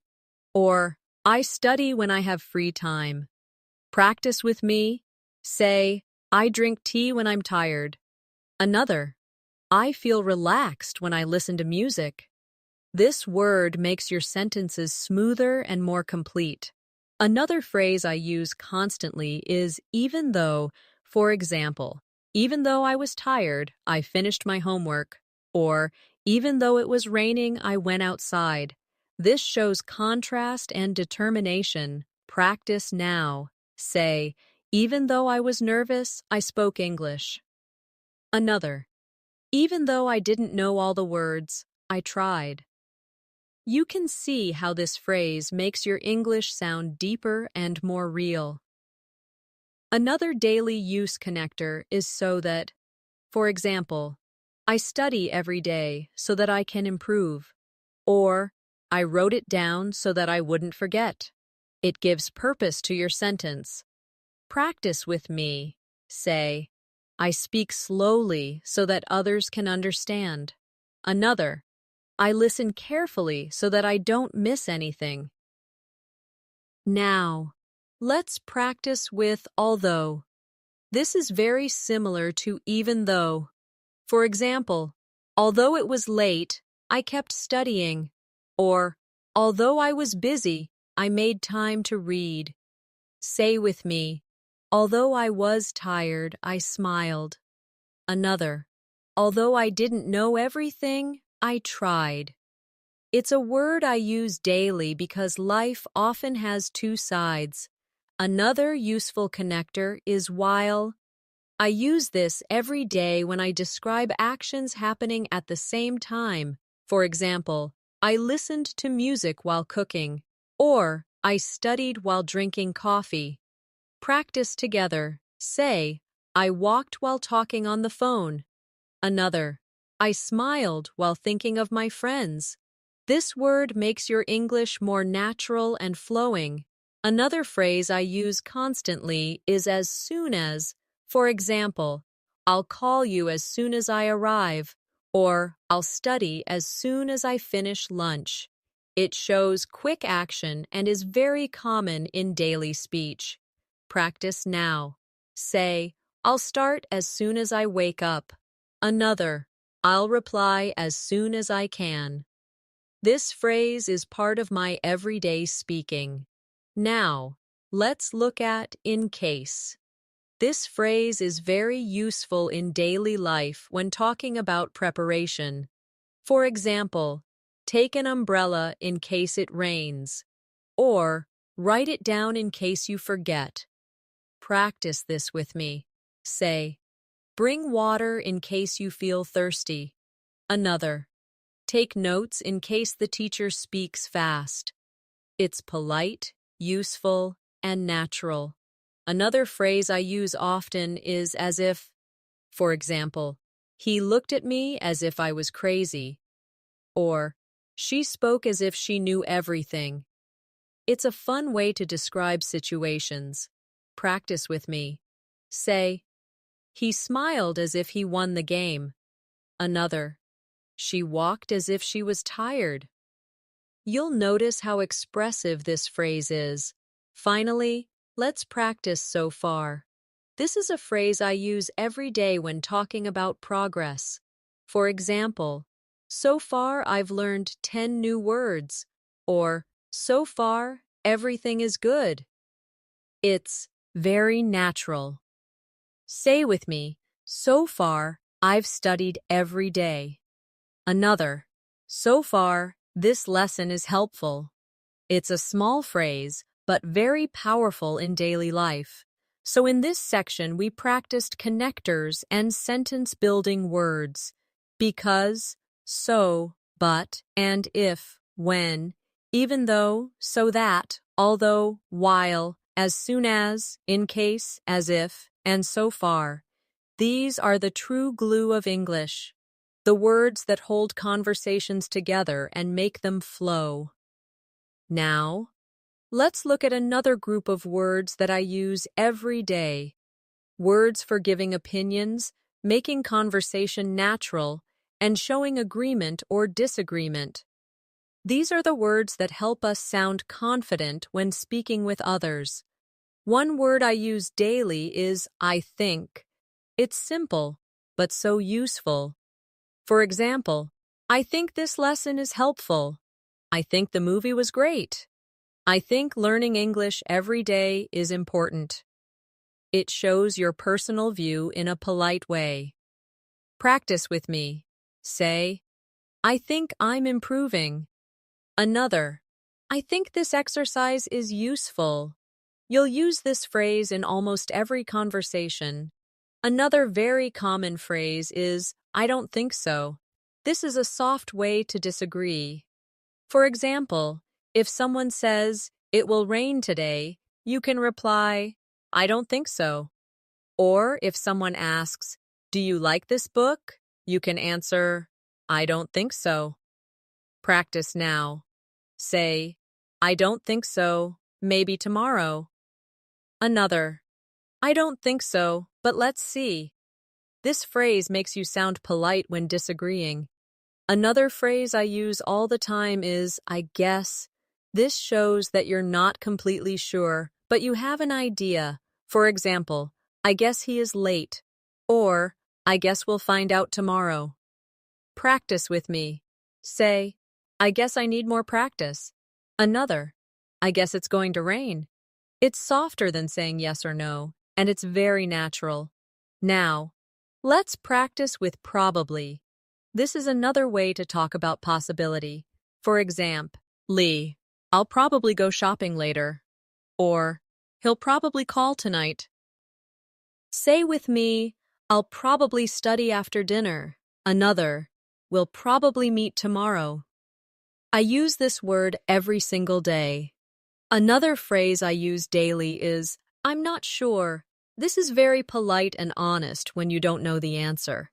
or I study when I have free time. Practice with me. Say, I drink tea when I'm tired. Another, I feel relaxed when I listen to music. This word makes your sentences smoother and more complete. Another phrase I use constantly is even though. For example, even though I was tired, I finished my homework. Or, even though it was raining, I went outside. This shows contrast and determination. Practice now. Say, even though I was nervous, I spoke English. Another, even though I didn't know all the words, I tried. You can see how this phrase makes your English sound deeper and more real. Another daily use connector is so that, for example, I study every day so that I can improve. Or, I wrote it down so that I wouldn't forget. It gives purpose to your sentence. Practice with me. Say, I speak slowly so that others can understand. Another, I listen carefully so that I don't miss anything. Now, let's practice with although. This is very similar to even though. For example, although it was late, I kept studying. Or, although I was busy, I made time to read. Say with me, although I was tired, I smiled. Another, although I didn't know everything, I tried. It's a word I use daily because life often has two sides. Another useful connector is while. I use this every day when I describe actions happening at the same time. For example, I listened to music while cooking, or I studied while drinking coffee. Practice together. Say, I walked while talking on the phone. Another, I smiled while thinking of my friends. This word makes your English more natural and flowing. Another phrase I use constantly is as soon as. For example, I'll call you as soon as I arrive, or I'll study as soon as I finish lunch. It shows quick action and is very common in daily speech. Practice now. Say, I'll start as soon as I wake up. Another, I'll reply as soon as I can. This phrase is part of my everyday speaking. Now, let's look at in case. This phrase is very useful in daily life when talking about preparation. For example, take an umbrella in case it rains, or write it down in case you forget. Practice this with me. Say, bring water in case you feel thirsty. Another, take notes in case the teacher speaks fast. It's polite, useful, and natural. Another phrase I use often is as if. For example, he looked at me as if I was crazy. Or, she spoke as if she knew everything. It's a fun way to describe situations. Practice with me. Say, he smiled as if he won the game. Another, she walked as if she was tired. You'll notice how expressive this phrase is. Finally, let's practice so far. This is a phrase I use every day when talking about progress. For example, so far I've learned 10 new words, or so far everything is good. It's very natural. Say with me, so far, I've studied every day. Another, so far, this lesson is helpful. It's a small phrase, but very powerful in daily life. So in this section, we practiced connectors and sentence-building words. Because, so, but, and if, when, even though, so that, although, while, as soon as, in case, as if, and so far. These are the true glue of English, the words that hold conversations together and make them flow. Now, let's look at another group of words that I use every day. Words for giving opinions, making conversation natural, and showing agreement or disagreement. These are the words that help us sound confident when speaking with others. One word I use daily is I think. It's simple, but so useful. For example, I think this lesson is helpful. I think the movie was great. I think learning English every day is important. It shows your personal view in a polite way. Practice with me. Say, I think I'm improving. Another, I think this exercise is useful. You'll use this phrase in almost every conversation. Another very common phrase is, I don't think so. This is a soft way to disagree. For example, if someone says, it will rain today, you can reply, I don't think so. Or if someone asks, do you like this book? You can answer, I don't think so. Practice now. Say, I don't think so, maybe tomorrow. Another, I don't think so, but let's see. This phrase makes you sound polite when disagreeing. Another phrase I use all the time is, I guess. This shows that you're not completely sure, but you have an idea. For example, I guess he is late. Or, I guess we'll find out tomorrow. Practice with me. Say, I guess I need more practice. Another, I guess it's going to rain. It's softer than saying yes or no, and it's very natural. Now, let's practice with probably. This is another way to talk about possibility. For example, Lee, I'll probably go shopping later. Or, he'll probably call tonight. Say with me, I'll probably study after dinner. Another, we'll probably meet tomorrow. I use this word every single day. Another phrase I use daily is, I'm not sure. This is very polite and honest when you don't know the answer.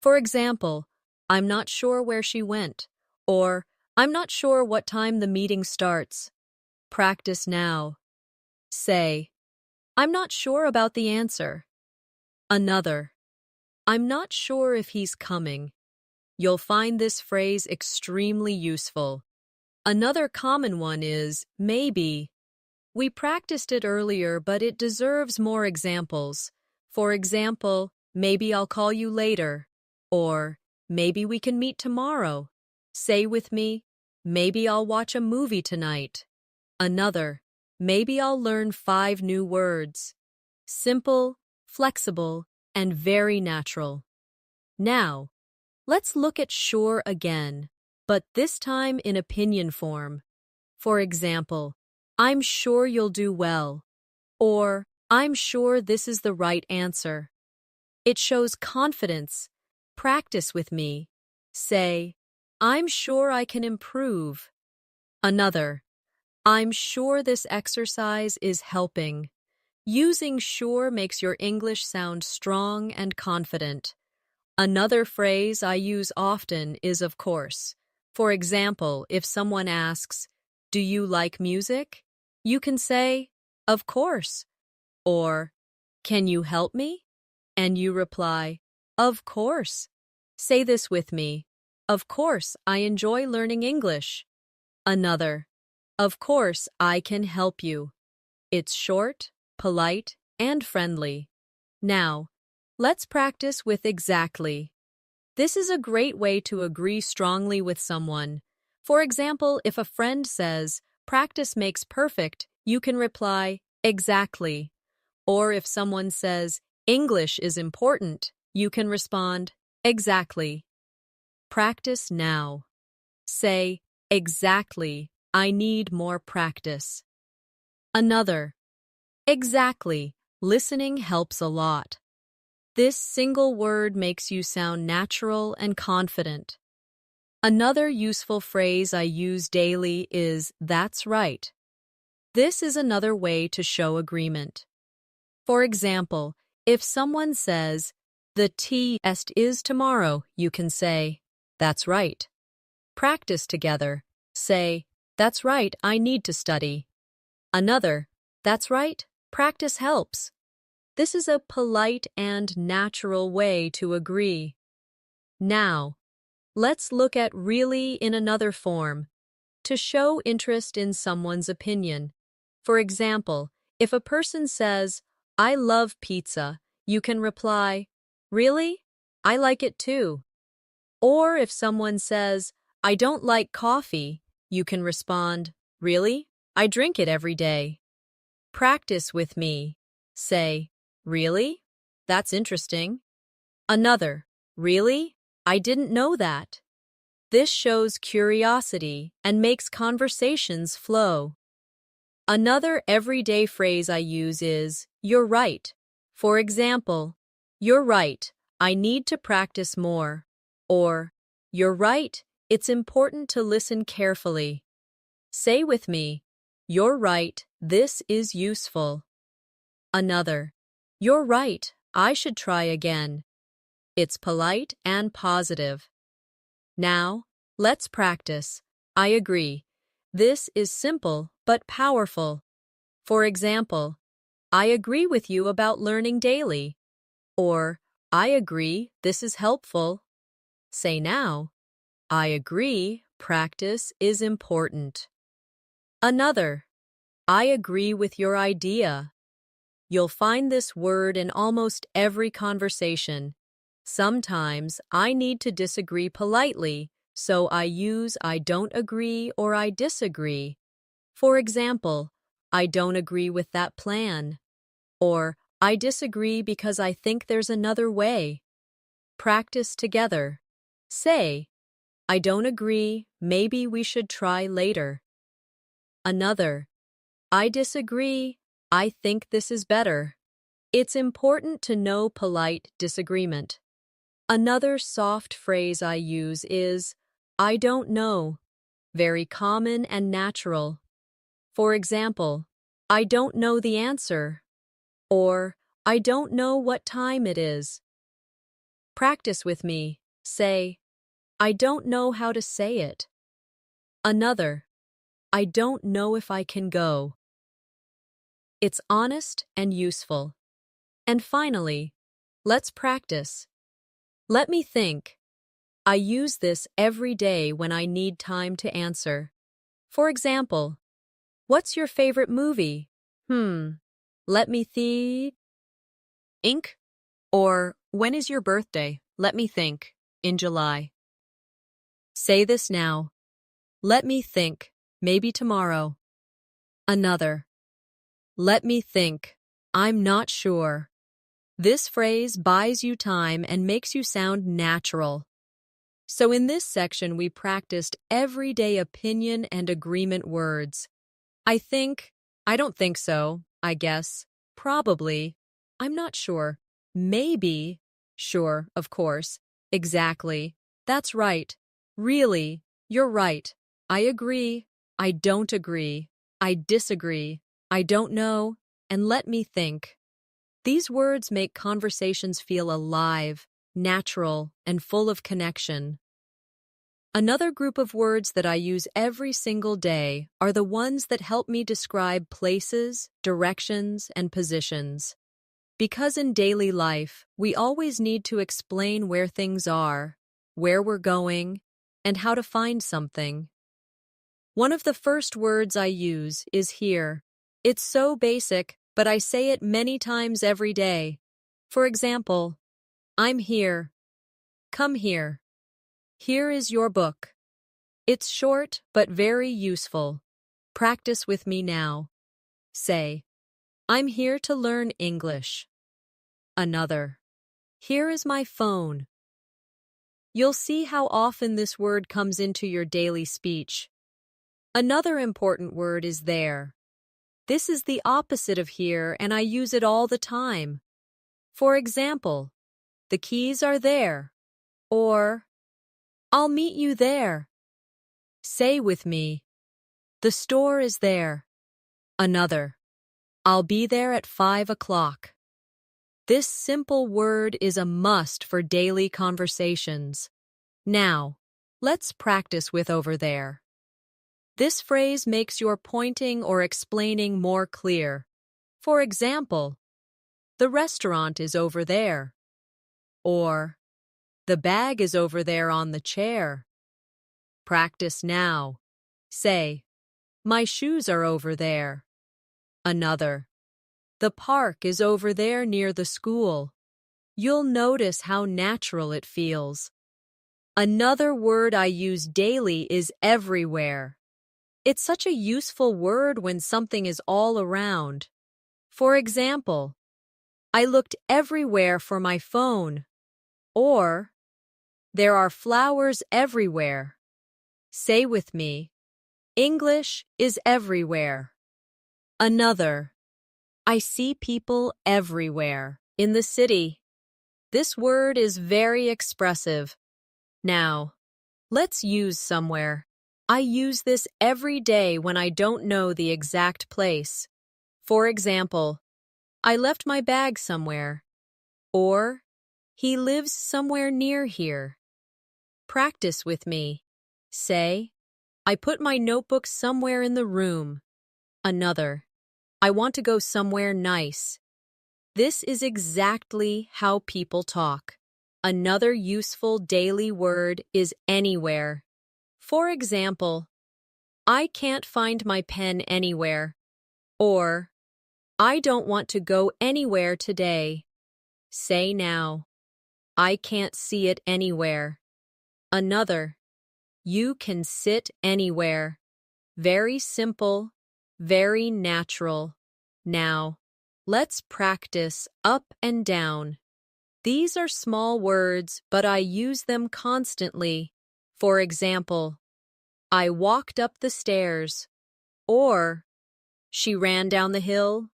For example, I'm not sure where she went, or I'm not sure what time the meeting starts. Practice now. Say, I'm not sure about the answer. Another, I'm not sure if he's coming. You'll find this phrase extremely useful. Another common one is maybe. We practiced it earlier, but it deserves more examples. For example, maybe I'll call you later. Or, maybe we can meet tomorrow. Say with me, maybe I'll watch a movie tonight. Another, maybe I'll learn 5 new words. Simple, flexible, and very natural. Now, let's look at sure again, but this time in opinion form. For example, I'm sure you'll do well. Or, I'm sure this is the right answer. It shows confidence. Practice with me. Say, I'm sure I can improve. Another, I'm sure this exercise is helping. Using sure makes your English sound strong and confident. Another phrase I use often is of course. For example, if someone asks, do you like music? You can say, of course. Or, can you help me? And you reply, of course. Say this with me. Of course, I enjoy learning English. Another, of course, I can help you. It's short, polite, and friendly. Now, let's practice with exactly. This is a great way to agree strongly with someone. For example, if a friend says, practice makes perfect, you can reply, exactly. Or if someone says, English is important. You can respond, exactly. Practice now. Say, exactly. I need more practice. Another, exactly. Listening helps a lot. This single word makes you sound natural and confident. Another useful phrase I use daily is, that's right. This is another way to show agreement. For example, if someone says, the test is tomorrow, you can say, that's right. Practice together. Say, that's right, I need to study. Another, that's right, practice helps. This is a polite and natural way to agree. Now, let's look at really in another form, to show interest in someone's opinion. For example, if a person says, I love pizza, you can reply, really? I like it too. Or if someone says, I don't like coffee, you can respond, really? I drink it every day. Practice with me. Say, really? That's interesting. Another, really? I didn't know that. This shows curiosity and makes conversations flow. Another everyday phrase I use is, you're right. For example, you're right, I need to practice more. Or, you're right, it's important to listen carefully. Say with me, you're right, this is useful. Another, you're right, I should try again. It's polite and positive. Now, let's practice. I agree. This is simple but powerful. For example, I agree with you about learning daily. Or, I agree, this is helpful. Say now, I agree, practice is important. Another, I agree with your idea. You'll find this word in almost every conversation. Sometimes I need to disagree politely, so I use I don't agree or I disagree. For example, I don't agree with that plan. Or, I disagree because I think there's another way. Practice together. Say, I don't agree, maybe we should try later. Another, I disagree, I think this is better. It's important to know polite disagreement. Another soft phrase I use is, I don't know. Very common and natural. For example, I don't know the answer. Or, I don't know what time it is. Practice with me. Say, I don't know how to say it. Another, I don't know if I can go. It's honest and useful. And finally, let's practice. Let me think. I use this every day when I need time to answer. For example, what's your favorite movie? Let me think. Ink. Or, when is your birthday? Let me think. In July. Say this now. Let me think. Maybe tomorrow. Another. Let me think. I'm not sure. This phrase buys you time and makes you sound natural. So in this section, we practiced everyday opinion and agreement words. I think, I don't think so, I guess, probably, I'm not sure, maybe, sure, of course, exactly, that's right, really, you're right, I agree, I don't agree, I disagree, I don't know, and let me think. These words make conversations feel alive, natural, and full of connection. Another group of words that I use every single day are the ones that help me describe places, directions, and positions. Because in daily life, we always need to explain where things are, where we're going, and how to find something. One of the first words I use is here. It's so basic, but I say it many times every day. For example, I'm here. Come here. Here is your book. It's short but very useful. Practice with me now. Say, I'm here to learn English. Another. Here is my phone. You'll see how often this word comes into your daily speech. Another important word is there. This is the opposite of here, and I use it all the time. For example, the keys are there, or I'll meet you there. Say with me, the store is there. Another, I'll be there at 5 o'clock. This simple word is a must for daily conversations. Now, let's practice with over there. This phrase makes your pointing or explaining more clear. For example, the restaurant is over there. Or, the bag is over there on the chair. Practice now. Say, my shoes are over there. Another, the park is over there near the school. You'll notice how natural it feels. Another word I use daily is everywhere. It's such a useful word when something is all around. For example, I looked everywhere for my phone. Or, there are flowers everywhere. Say with me, English is everywhere. Another, I see people everywhere. In the city. This word is very expressive. Now, let's use somewhere. I use this every day when I don't know the exact place. For example, I left my bag somewhere. Or, he lives somewhere near here. Practice with me. Say, I put my notebook somewhere in the room. Another, I want to go somewhere nice. This is exactly how people talk. Another useful daily word is anywhere. For example, I can't find my pen anywhere. Or, I don't want to go anywhere today. Say now, I can't see it anywhere. Another, you can sit anywhere. Very simple, very natural. Now, let's practice up and down. These are small words, but I use them constantly. For example, I walked up the stairs. Or, she ran down the hill.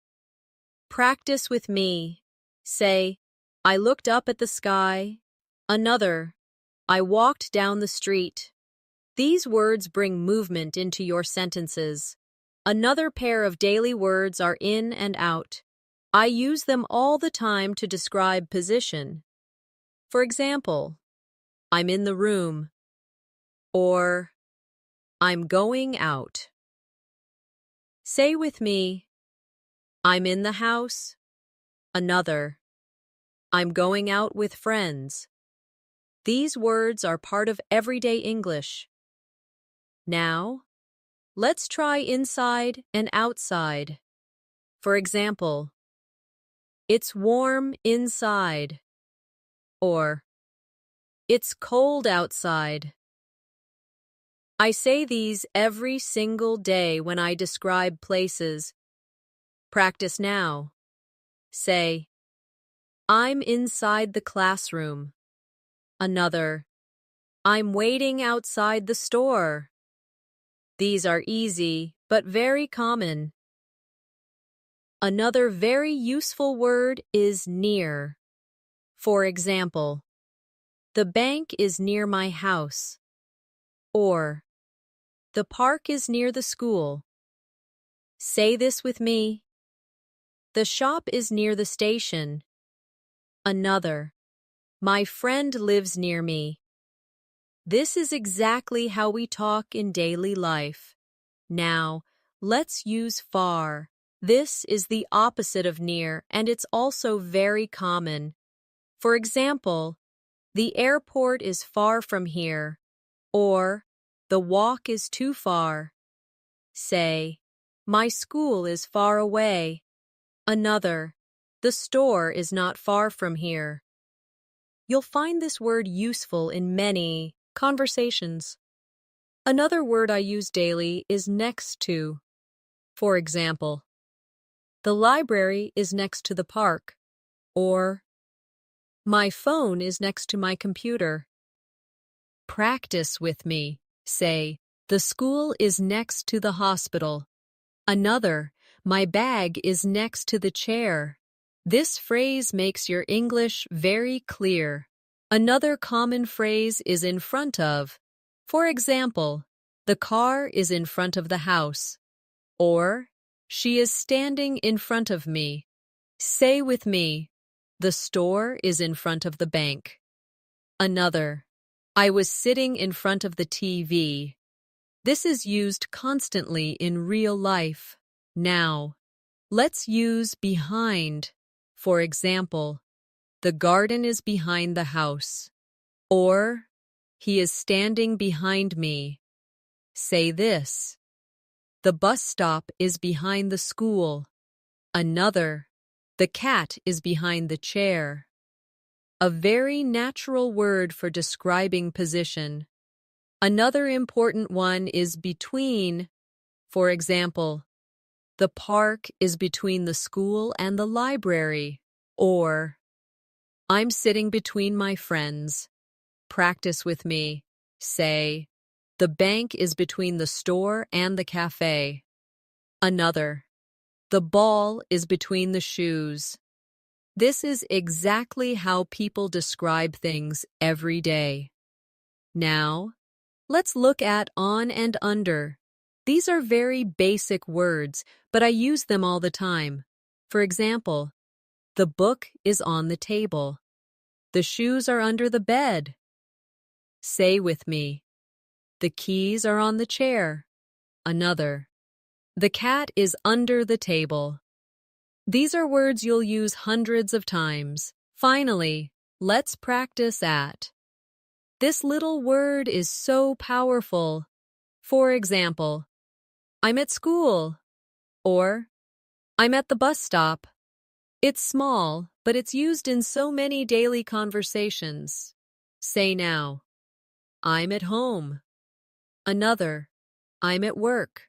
Practice with me. Say, I looked up at the sky. Another, I walked down the street. These words bring movement into your sentences. Another pair of daily words are in and out. I use them all the time to describe position. For example, I'm in the room. Or, I'm going out. Say with me, I'm in the house. Another, I'm going out with friends. These words are part of everyday English. Now, let's try inside and outside. For example, it's warm inside. Or, it's cold outside. I say these every single day when I describe places. Practice now. Say, I'm inside the classroom. Another, I'm waiting outside the store. These are easy, but very common. Another very useful word is near. For example, the bank is near my house. Or, the park is near the school. Say this with me. The shop is near the station. Another, my friend lives near me. This is exactly how we talk in daily life. Now, let's use far. This is the opposite of near, and it's also very common. For example, the airport is far from here. Or, the walk is too far. Say, my school is far away. Another, the store is not far from here. You'll find this word useful in many conversations. Another word I use daily is next to. For example, the library is next to the park. Or, My phone is next to my computer. Practice with me. Say, the school is next to the hospital. Another, my bag is next to the chair. This phrase makes your English very clear. Another common phrase is in front of. For example, the car is in front of the house. Or, she is standing in front of me. Say with me, the store is in front of the bank. Another, I was sitting in front of the TV. This is used constantly in real life. Now, let's use behind. For example, the garden is behind the house. Or, he is standing behind me. Say this. The bus stop is behind the school. Another, the cat is behind the chair. A very natural word for describing position. Another important one is between. For example, the park is between the school and the library. Or, I'm sitting between my friends. Practice with me. Say, the bank is between the store and the cafe. Another, the ball is between the shoes. This is exactly how people describe things every day. Now, let's look at on and under. These are very basic words, but I use them all the time. For example, the book is on the table. The shoes are under the bed. Say with me, the keys are on the chair. Another, the cat is under the table. These are words you'll use hundreds of times. Finally, let's practice at. This little word is so powerful. For example, I'm at school, or I'm at the bus stop. It's small, but it's used in so many daily conversations. Say now, I'm at home. Another, I'm at work.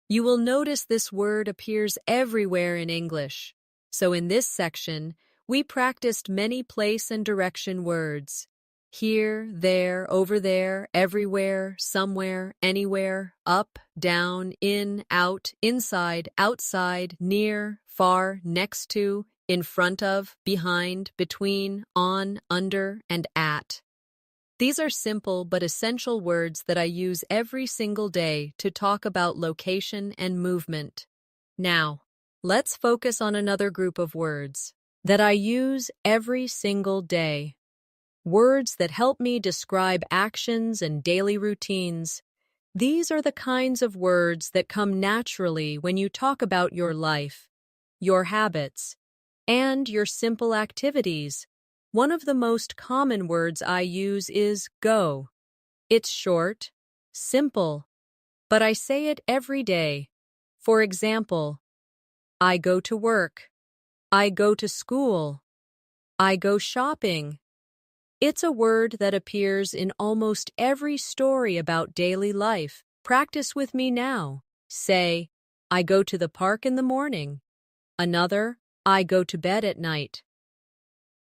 You will notice this word appears everywhere in English. So in this section, we practiced many place and direction words. Here, there, over there, everywhere, somewhere, anywhere, up, down, in, out, inside, outside, near, far, next to, in front of, behind, between, on, under, and at. These are simple but essential words that I use every single day to talk about location and movement. Now, let's focus on another group of words that I use every single day. Words that help me describe actions and daily routines. These are the kinds of words that come naturally when you talk about your life, your habits, and your simple activities. One of the most common words I use is go. It's short, simple, but I say it every day. For example, I go to work. I go to school. I go shopping. It's a word that appears in almost every story about daily life. Practice with me now. Say, I go to the park in the morning. Another, I go to bed at night.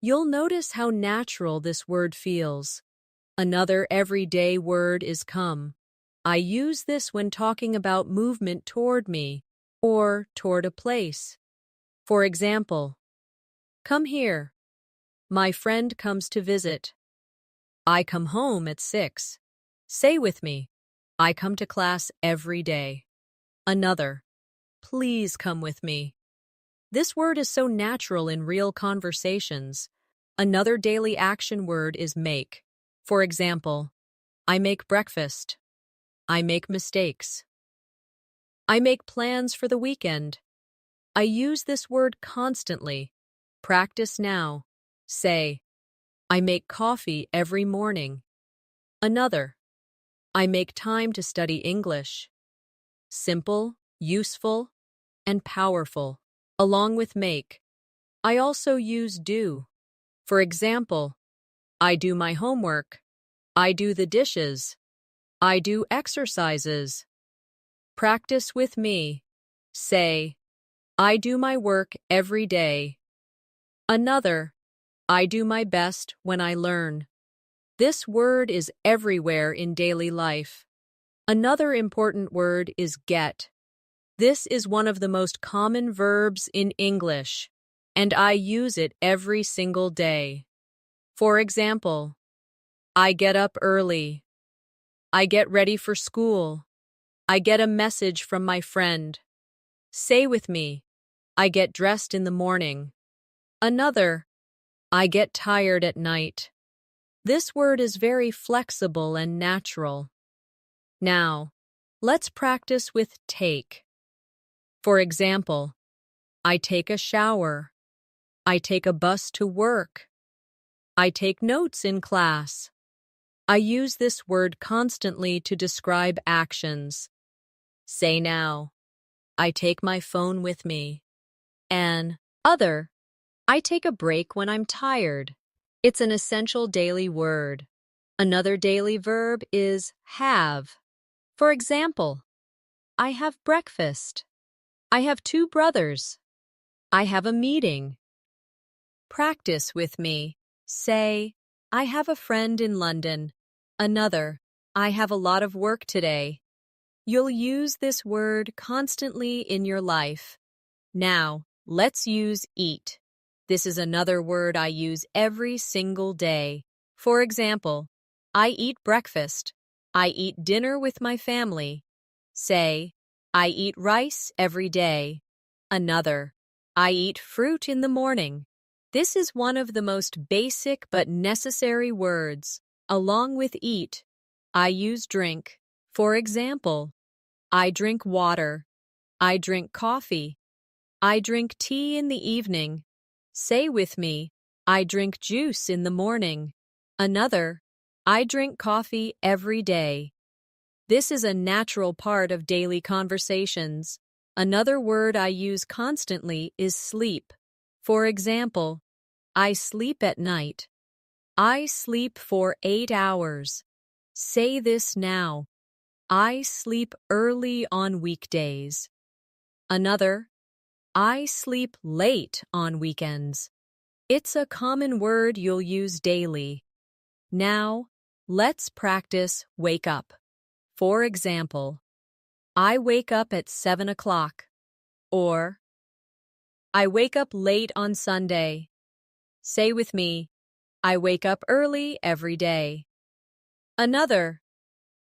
You'll notice how natural this word feels. Another everyday word is come. I use this when talking about movement toward me or toward a place. For example, come here. My friend comes to visit. I come home at 6. Say with me, I come to class every day. Another, please come with me. This word is so natural in real conversations. Another daily action word is make. For example, I make breakfast. I make mistakes. I make plans for the weekend. I use this word constantly. Practice now. Say, I make coffee every morning. Another, I make time to study English. Simple, useful, and powerful. Along with make, I also use do. For example, I do my homework. I do the dishes. I do exercises. Practice with me. Say, I do my work every day. Another, I do my best when I learn. This word is everywhere in daily life. Another important word is get. This is one of the most common verbs in English, and I use it every single day. For example, I get up early. I get ready for school. I get a message from my friend. Say with me, I get dressed in the morning. Another, I get tired at night. This word is very flexible and natural. Now, let's practice with take. For example, I take a shower. I take a bus to work. I take notes in class. I use this word constantly to describe actions. Say now, I take my phone with me. And other, I take a break when I'm tired. It's an essential daily word. Another daily verb is have. For example, I have breakfast. I have 2 brothers. I have a meeting. Practice with me. Say, I have a friend in London. Another, I have a lot of work today. You'll use this word constantly in your life. Now, let's use eat. This is another word I use every single day. For example, I eat breakfast. I eat dinner with my family. Say, I eat rice every day. Another, I eat fruit in the morning. This is one of the most basic but necessary words. Along with eat, I use drink. For example, I drink water. I drink coffee. I drink tea in the evening. Say with me, I drink juice in the morning. Another, I drink coffee every day. This is a natural part of daily conversations. Another word I use constantly is sleep. For example, I sleep at night. I sleep for 8 hours. Say this now. I sleep early on weekdays. Another, I sleep late on weekends. It's a common word you'll use daily. Now, let's practice wake up. For example, I wake up at 7 o'clock. Or, I wake up late on Sunday. Say with me, I wake up early every day. Another,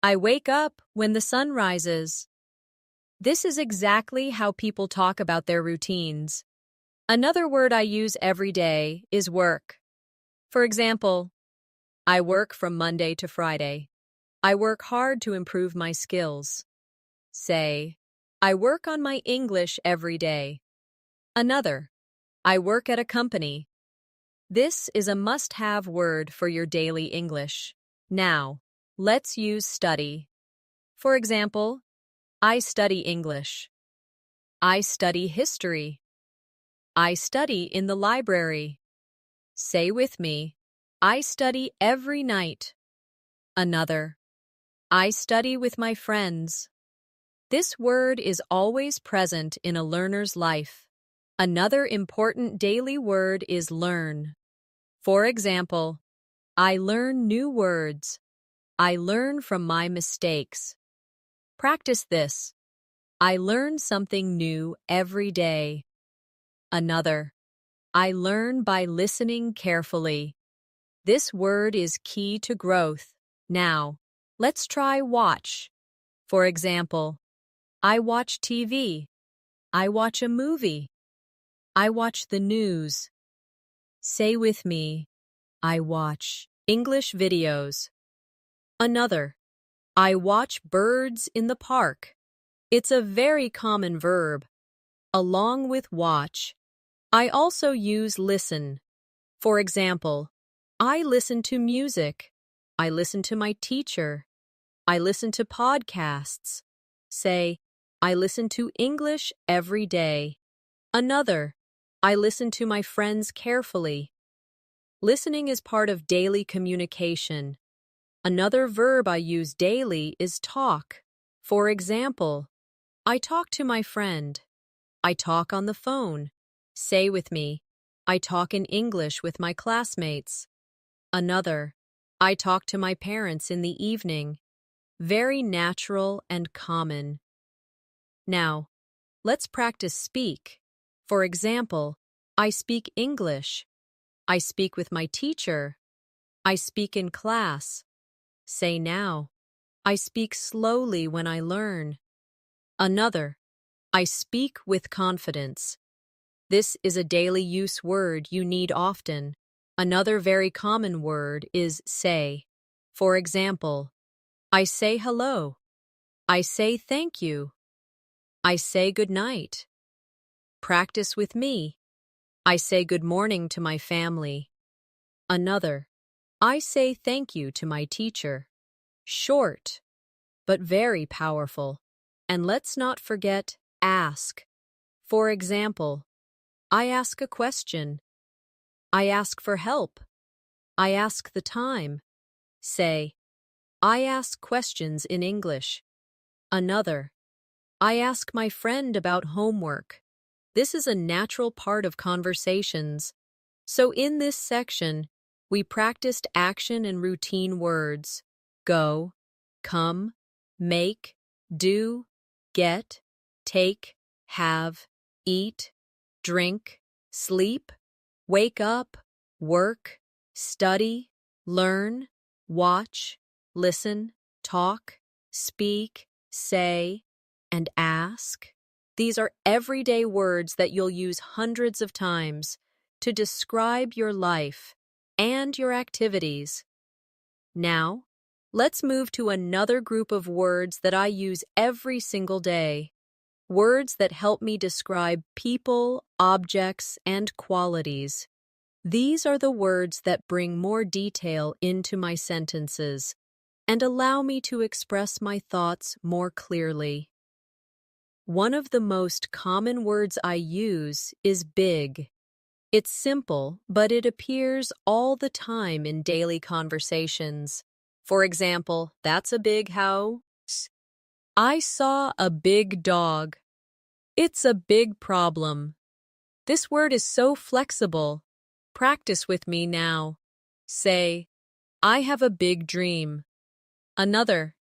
I wake up when the sun rises. This is exactly how people talk about their routines. Another word I use every day is work. For example, I work from Monday to Friday. I work hard to improve my skills. Say, I work on my English every day. Another, I work at a company. This is a must-have word for your daily English. Now, let's use study. For example, I study English. I study history. I study in the library. Say with me, I study every night. Another, I study with my friends. This word is always present in a learner's life. Another important daily word is learn. For example, I learn new words. I learn from my mistakes. Practice this. I learn something new every day. Another, I learn by listening carefully. This word is key to growth. Now, let's try watch. For example, I watch TV. I watch a movie. I watch the news. Say with me, I watch English videos. Another, I watch birds in the park. It's a very common verb. Along with watch, I also use listen. For example, I listen to music. I listen to my teacher. I listen to podcasts. Say, I listen to English every day. Another, I listen to my friends carefully. Listening is part of daily communication. Another verb I use daily is talk. For example, I talk to my friend. I talk on the phone. Say with me, I talk in English with my classmates. Another, I talk to my parents in the evening. Very natural and common. Now, let's practice speak. For example, I speak English. I speak with my teacher. I speak in class. Say now. I speak slowly when I learn. Another, I speak with confidence. This is a daily use word you need often. Another very common word is say. For example, I say hello. I say thank you. I say good night. Practice with me. I say good morning to my family. Another, I say thank you to my teacher. Short, but very powerful. And let's not forget ask. For example, I ask a question. I ask for help. I ask the time. Say, I ask questions in English. Another, I ask my friend about homework. This is a natural part of conversations. So in this section, we practiced action and routine words. Go, come, make, do, get, take, have, eat, drink, sleep, wake up, work, study, learn, watch, listen, talk, speak, say, and ask. These are everyday words that you'll use hundreds of times to describe your life and your activities. Now, let's move to another group of words that I use every single day. Words that help me describe people, objects, and qualities. These are the words that bring more detail into my sentences and allow me to express my thoughts more clearly. One of the most common words I use is big. It's simple, but it appears all the time in daily conversations. For example, that's a big house. I saw a big dog. It's a big problem. This word is so flexible. Practice with me now. Say, I have a big dream. Another,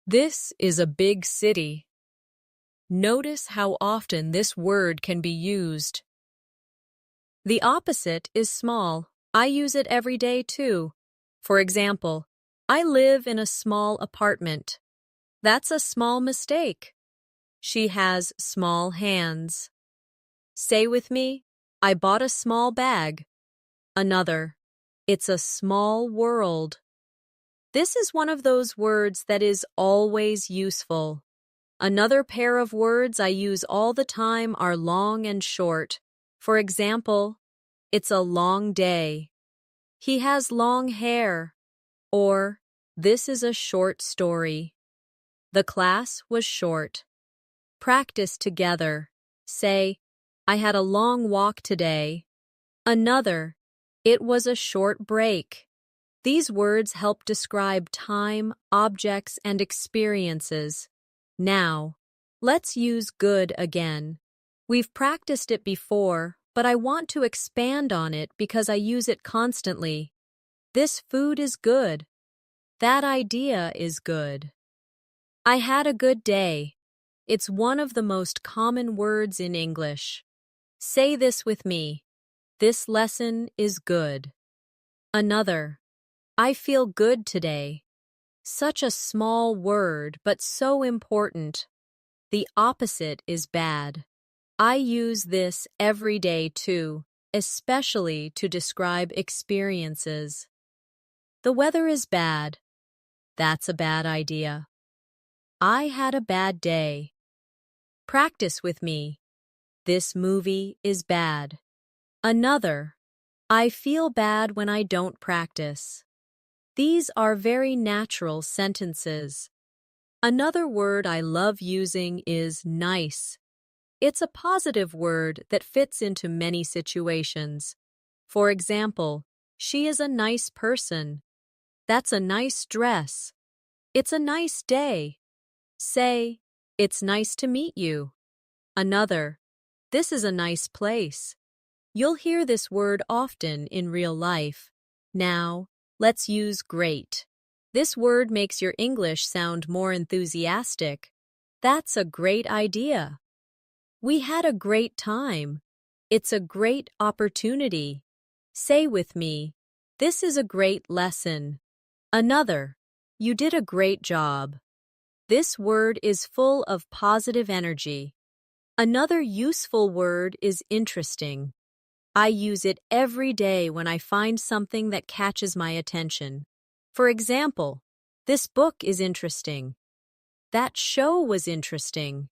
this is a big city. Notice how often this word can be used. The opposite is small. I use it every day too. For example, I live in a small apartment. That's a small mistake. She has small hands. Say with me, I bought a small bag. Another, it's a small world. This is one of those words that is always useful. Another pair of words I use all the time are long and short. For example, it's a long day. He has long hair. Or, this is a short story. The class was short. Practice together. Say, I had a long walk today. Another, it was a short break. These words help describe time, objects, and experiences. Now, let's use good again. We've practiced it before, but I want to expand on it because I use it constantly. This food is good. That idea is good. I had a good day. It's one of the most common words in English. Say this with me. This lesson is good. Another, I feel good today. Such a small word, but so important. The opposite is bad. I use this every day too, especially to describe experiences. The weather is bad. That's a bad idea. I had a bad day. Practice with me. This movie is bad. Another, I feel bad when I don't practice. These are very natural sentences. Another word I love using is nice. It's a positive word that fits into many situations. For example, she is a nice person. That's a nice dress. It's a nice day. Say, it's nice to meet you. Another, this is a nice place. You'll hear this word often in real life. Now, let's use great. This word makes your English sound more enthusiastic. That's a great idea. We had a great time. It's a great opportunity. Say with me, this is a great lesson. Another, you did a great job. This word is full of positive energy. Another useful word is interesting. I use it every day when I find something that catches my attention. For example, this book is interesting. That show was interesting.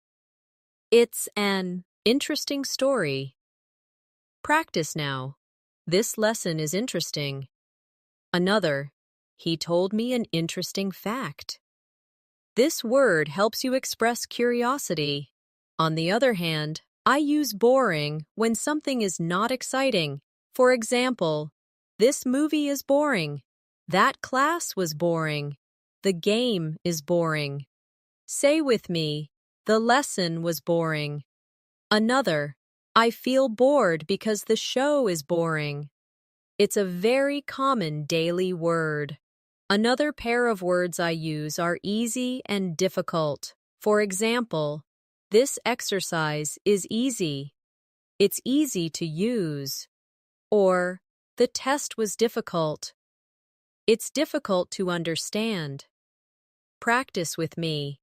It's an interesting story. Practice now. This lesson is interesting. Another, he told me an interesting fact. This word helps you express curiosity. On the other hand, I use boring when something is not exciting. For example, this movie is boring. That class was boring. The game is boring. Say with me, the lesson was boring. Another, I feel bored because the show is boring. It's a very common daily word. Another pair of words I use are easy and difficult. For example, this exercise is easy. It's easy to use. Or, the test was difficult. It's difficult to understand. Practice with me.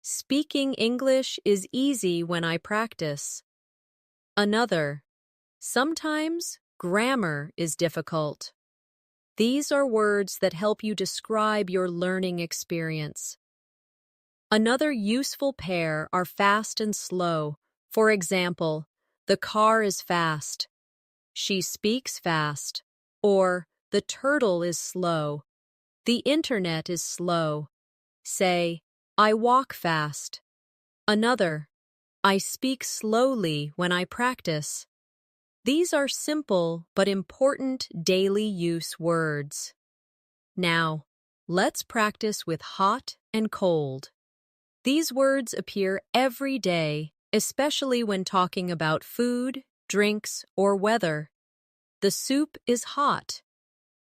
Speaking English is easy when I practice. Another, sometimes grammar is difficult. These are words that help you describe your learning experience. Another useful pair are fast and slow. For example, the car is fast. She speaks fast. Or, the turtle is slow. The internet is slow. Say, I walk fast. Another, I speak slowly when I practice. These are simple but important daily use words. Now, let's practice with hot and cold. These words appear every day, especially when talking about food, drinks, or weather. The soup is hot.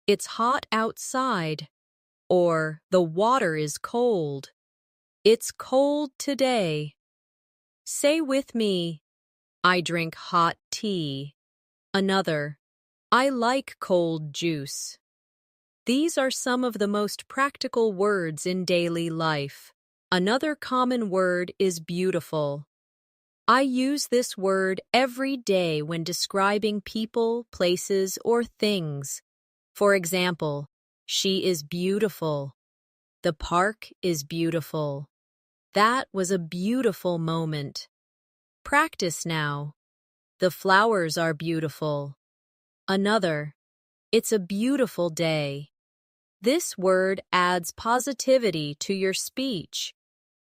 It's hot outside. Or, the water is cold. It's cold today. Say with me, I drink hot tea. Another, I like cold juice. These are some of the most practical words in daily life. Another common word is beautiful. I use this word every day when describing people, places, or things. For example, she is beautiful. The park is beautiful. That was a beautiful moment. Practice now. The flowers are beautiful. Another, it's a beautiful day. This word adds positivity to your speech.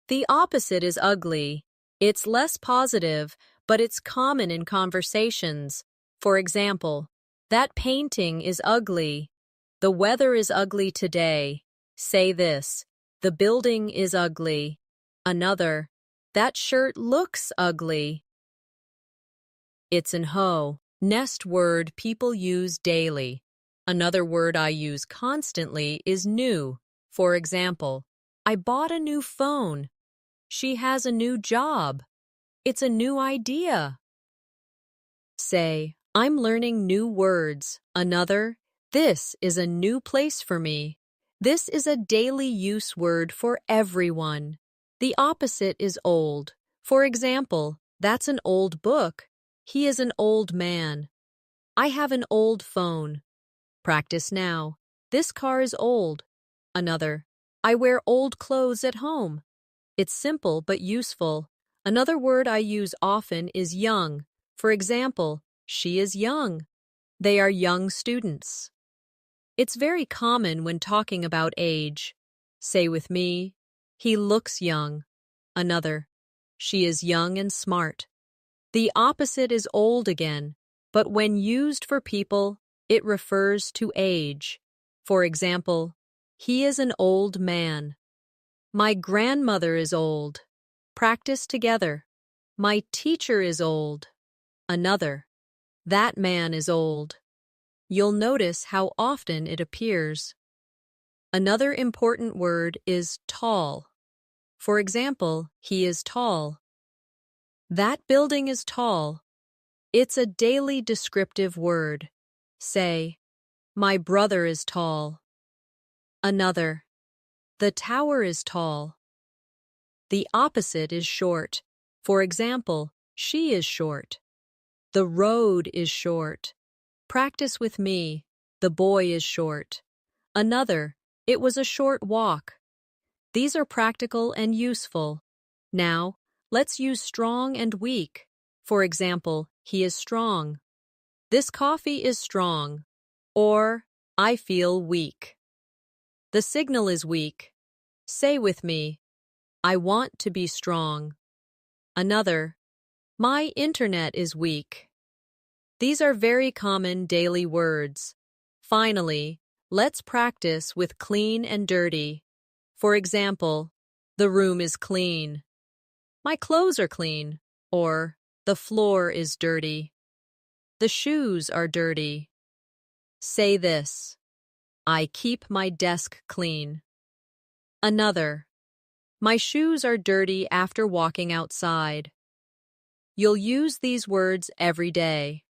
The opposite is ugly. It's less positive, but it's common in conversations. For example, that painting is ugly. The weather is ugly today. Say this, the building is ugly. Another, that shirt looks ugly. It's an ho. Nest word people use daily. Another word I use constantly is new. For example, I bought a new phone. She has a new job. It's a new idea. Say, I'm learning new words. Another, this is a new place for me. This is a daily use word for everyone. The opposite is old. For example, that's an old book. He is an old man. I have an old phone. Practice now. This car is old. Another, I wear old clothes at home. It's simple but useful. Another word I use often is young. For example, she is young. They are young students. It's very common when talking about age. Say with me, he looks young. Another, she is young and smart. The opposite is old again, but when used for people, it refers to age. For example, he is an old man. My grandmother is old. Practice together. My teacher is old. Another, That man is old. You'll notice how often it appears. Another important word is tall. For example, he is tall. That building is tall. It's a daily descriptive word. Say, my brother is tall. Another, the tower is tall. The opposite is short. For example, she is short. The road is short. Practice with me. The boy is short. Another, it was a short walk. These are practical and useful. Now, let's use strong and weak. For example, he is strong. This coffee is strong. Or, I feel weak. The signal is weak. Say with me, I want to be strong. Another, my internet is weak. These are very common daily words. Finally, let's practice with clean and dirty. For example, the room is clean. My clothes are clean. Or, the floor is dirty. The shoes are dirty. Say this, I keep my desk clean. Another, my shoes are dirty after walking outside. You'll use these words every day.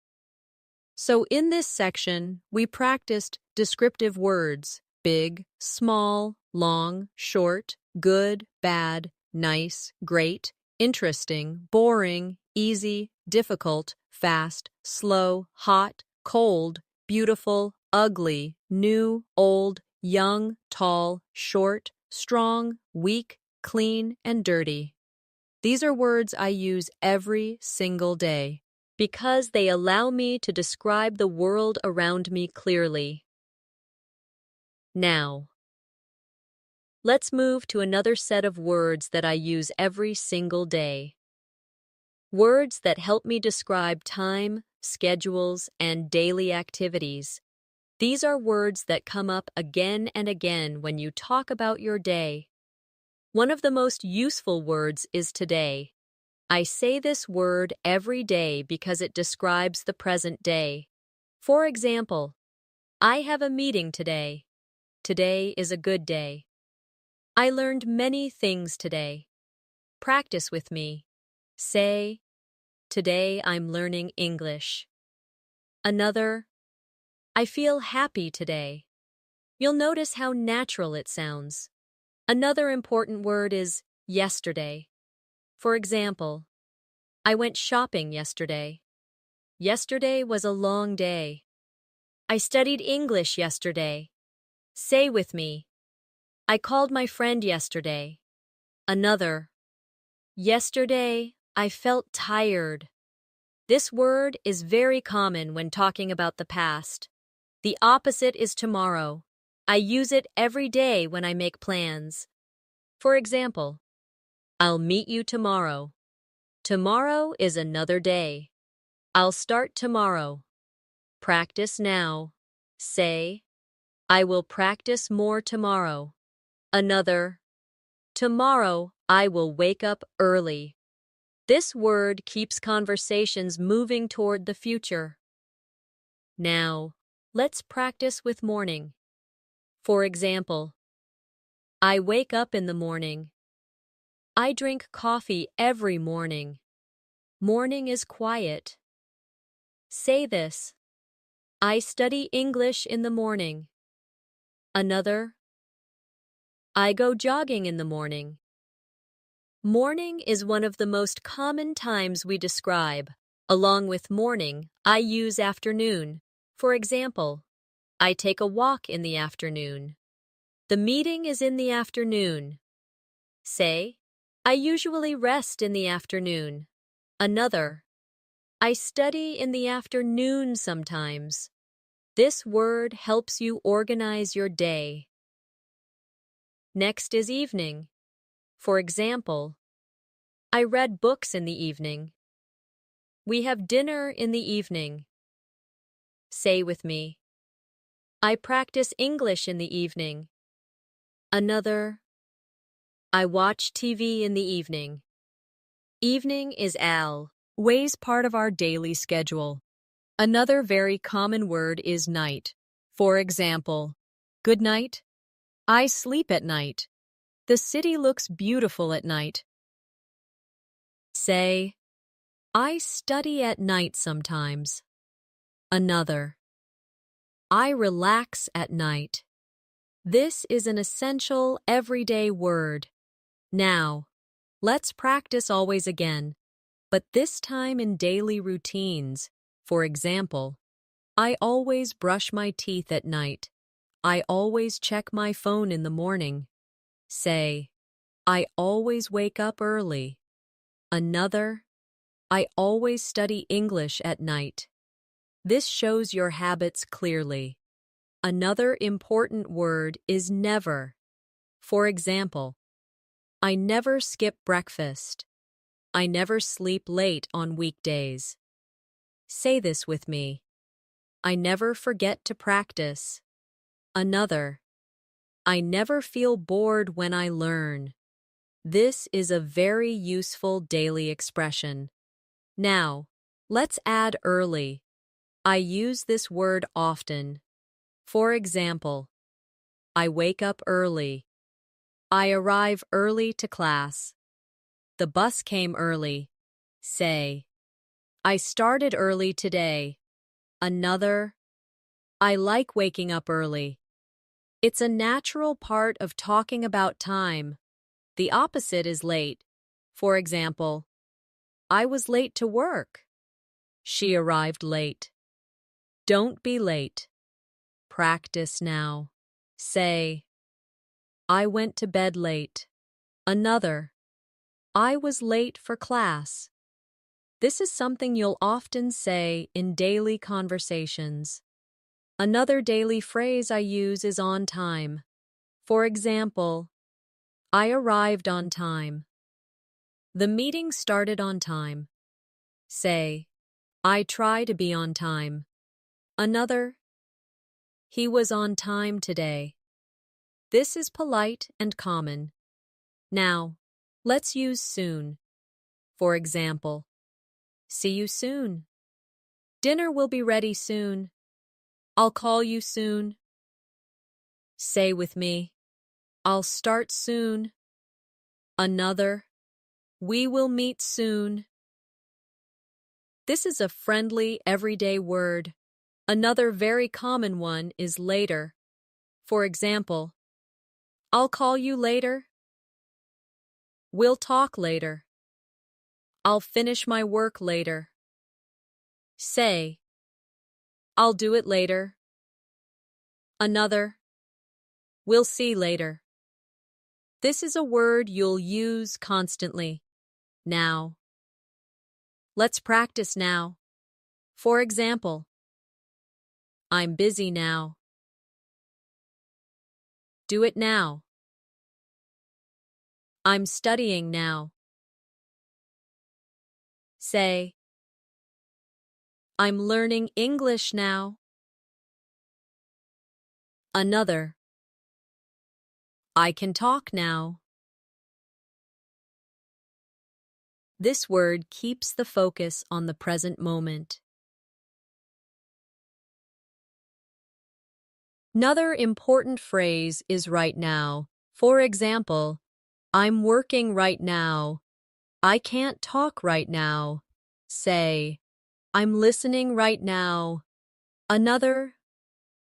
So in this section, we practiced descriptive words: big, small, long, short, good, bad, nice, great, interesting, boring, easy, difficult, fast, slow, hot, cold, beautiful, ugly, new, old, young, tall, short, strong, weak, clean, and dirty. These are words I use every single day because they allow me to describe the world around me clearly. Now, let's move to another set of words that I use every single day. Words that help me describe time, schedules, and daily activities. These are words that come up again and again when you talk about your day. One of the most useful words is today. I say this word every day because it describes the present day. For example, I have a meeting today. Today is a good day. I learned many things today. Practice with me. Say, today I'm learning English. Another, I feel happy today. You'll notice how natural it sounds. Another important word is yesterday. For example, I went shopping yesterday. Yesterday was a long day. I studied English yesterday. Say with me, I called my friend yesterday. Another, yesterday I felt tired. This word is very common when talking about the past. The opposite is tomorrow. I use it every day when I make plans. For example, I'll meet you tomorrow. Tomorrow is another day. I'll start tomorrow. Practice now. Say, I will practice more tomorrow. Another, tomorrow I will wake up early. This word keeps conversations moving toward the future. Now, let's practice with morning. For example, I wake up in the morning. I drink coffee every morning. Morning is quiet. Say this, I study English in the morning. Another, I go jogging in the morning. Morning is one of the most common times we describe. Along with morning, I use afternoon. For example, I take a walk in the afternoon. The meeting is in the afternoon. Say, I usually rest in the afternoon. Another, I study in the afternoon sometimes. This word helps you organize your day. Next is evening. For example, I read books in the evening. We have dinner in the evening. Say with me, I practice English in the evening. Another, I watch TV in the evening. Evening is always part of our daily schedule. Another very common word is night. For example, good night. I sleep at night. The city looks beautiful at night. Say, I study at night sometimes. Another, I relax at night. This is an essential, everyday word. Now, let's practice always again, but this time in daily routines. For example, I always brush my teeth at night. I always check my phone in the morning. Say, I always wake up early. Another, I always study English at night. This shows your habits clearly. Another important word is never. For example, I never skip breakfast. I never sleep late on weekdays. Say this with me. I never forget to practice. Another, I never feel bored when I learn. This is a very useful daily expression. Now, let's add early. I use this word often. For example, I wake up early. I arrive early to class. The bus came early. Say, I started early today. Another, I like waking up early. It's a natural part of talking about time. The opposite is late. For example, I was late to work. She arrived late. Don't be late. Practice now. Say, I went to bed late. Another, I was late for class. This is something you'll often say in daily conversations. Another daily phrase I use is on time. For example, I arrived on time. The meeting started on time. Say, I try to be on time. Another, he was on time today. This is polite and common. Now, let's use soon. For example, see you soon. Dinner will be ready soon. I'll call you soon. Say with me, I'll start soon. Another, we will meet soon. This is a friendly, everyday word. Another very common one is later. For example, I'll call you later. We'll talk later. I'll finish my work later. Say, I'll do it later. Another, we'll see later. This is a word you'll use constantly. Now. Let's practice now. For example, I'm busy now. Do it now. I'm studying now. Say, I'm learning English now. Another, I can talk now. This word keeps the focus on the present moment. Another important phrase is right now. For example, I'm working right now. I can't talk right now. Say, I'm listening right now. Another,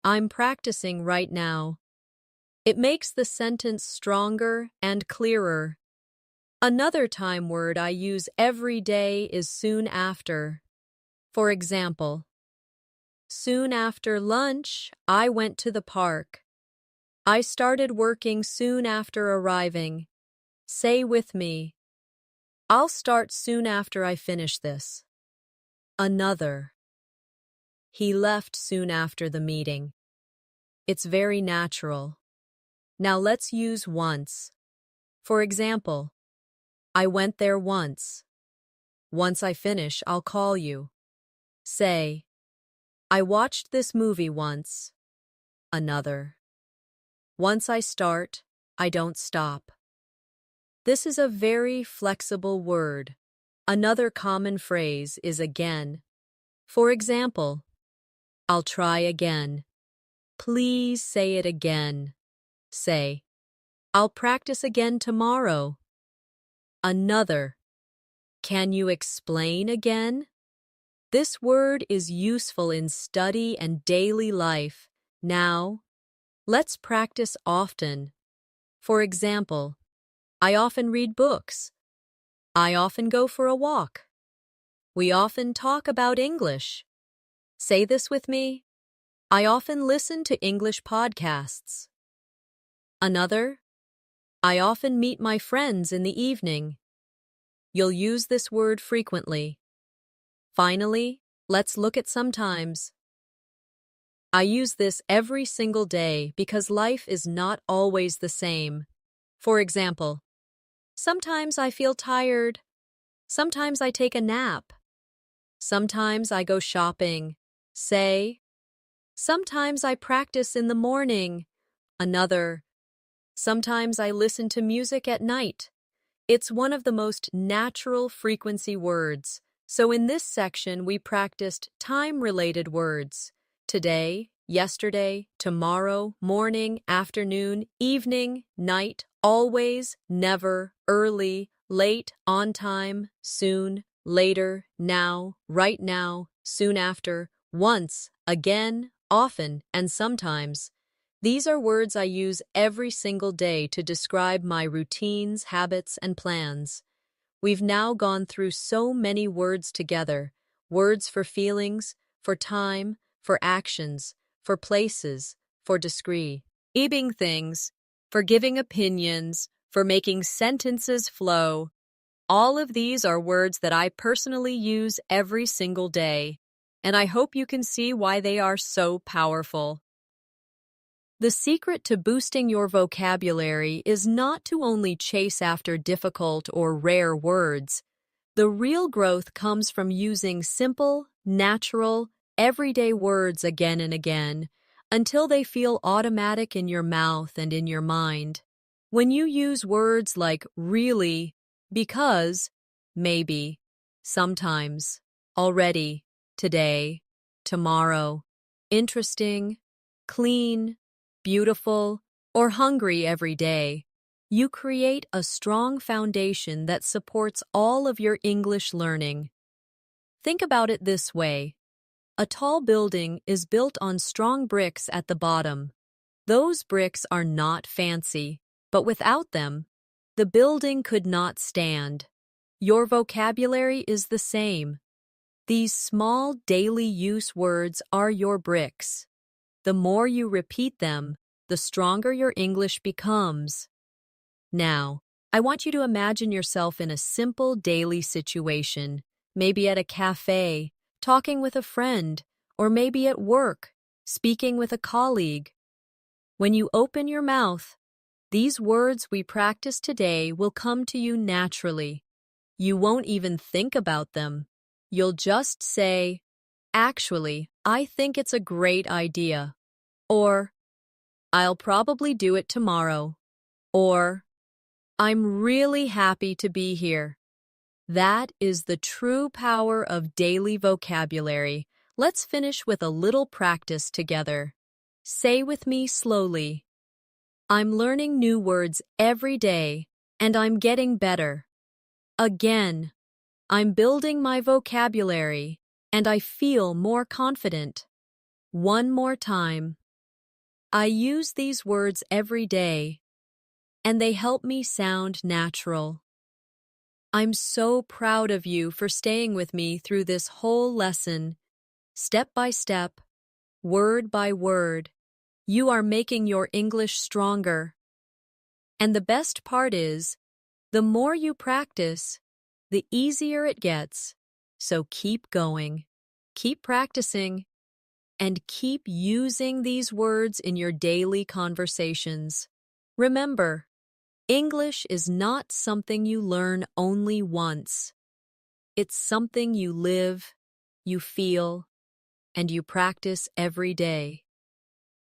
I'm practicing right now. It makes the sentence stronger and clearer. Another time word I use every day is soon after. For example, soon after lunch, I went to the park. I started working soon after arriving. Say with me, I'll start soon after I finish this. Another, he left soon after the meeting. It's very natural. Now let's use once. For example, I went there once. Once I finish, I'll call you. Say, I watched this movie once. Another, once I start, I don't stop. This is a very flexible word. Another common phrase is again. For example, I'll try again. Please say it again. Say, I'll practice again tomorrow. Another, can you explain again? This word is useful in study and daily life. Now, let's practice often. For example, I often read books. I often go for a walk. We often talk about English. Say this with me. I often listen to English podcasts. Another, I often meet my friends in the evening. You'll use this word frequently. Finally, let's look at sometimes. I use this every single day because life is not always the same. For example, sometimes I feel tired. Sometimes I take a nap. Sometimes I go shopping. Say, sometimes I practice in the morning. Another, sometimes I listen to music at night. It's one of the most natural frequency words. So in this section, we practiced time-related words. Today, yesterday, tomorrow, morning, afternoon, evening, night, always, never, early, late, on time, soon, later, now, right now, soon after, once, again, often, and sometimes. These are words I use every single day to describe my routines, habits, and plans. We've now gone through so many words together, words for feelings, for time, for actions, for places, for describing things, for giving opinions, for making sentences flow. All of these are words that I personally use every single day, and I hope you can see why they are so powerful. The secret to boosting your vocabulary is not to only chase after difficult or rare words. The real growth comes from using simple, natural, everyday words again and again until they feel automatic in your mouth and in your mind. When you use words like really, because, maybe, sometimes, already, today, tomorrow, interesting, clean, beautiful, or hungry every day, you create a strong foundation that supports all of your English learning. Think about it this way. A tall building is built on strong bricks at the bottom. Those bricks are not fancy, but without them, the building could not stand. Your vocabulary is the same. These small daily use words are your bricks. The more you repeat them, the stronger your English becomes. Now, I want you to imagine yourself in a simple daily situation, maybe at a cafe, talking with a friend, or maybe at work, speaking with a colleague. When you open your mouth, these words we practice today will come to you naturally. You won't even think about them. You'll just say, "Actually, I think it's a great idea," or "I'll probably do it tomorrow," or "I'm really happy to be here." That is the true power of daily vocabulary. Let's finish with a little practice together. Say with me slowly, "I'm learning new words every day, and I'm getting better." Again, "I'm building my vocabulary, and I feel more confident." One more time. I use these words every day, and they help me sound natural. I'm so proud of you for staying with me through this whole lesson. Step by step, word by word, you are making your English stronger. And the best part is, the more you practice, the easier it gets. So keep going, keep practicing, and keep using these words in your daily conversations. Remember, English is not something you learn only once. It's something you live, you feel, and you practice every day.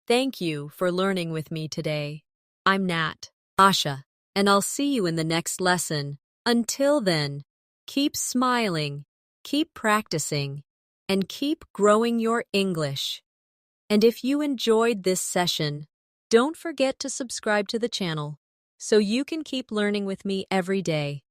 Thank you for learning with me today. I'm Nat, Asha, and I'll see you in the next lesson. Until then, keep smiling, keep practicing, and keep growing your English. And if you enjoyed this session, don't forget to subscribe to the channel so you can keep learning with me every day.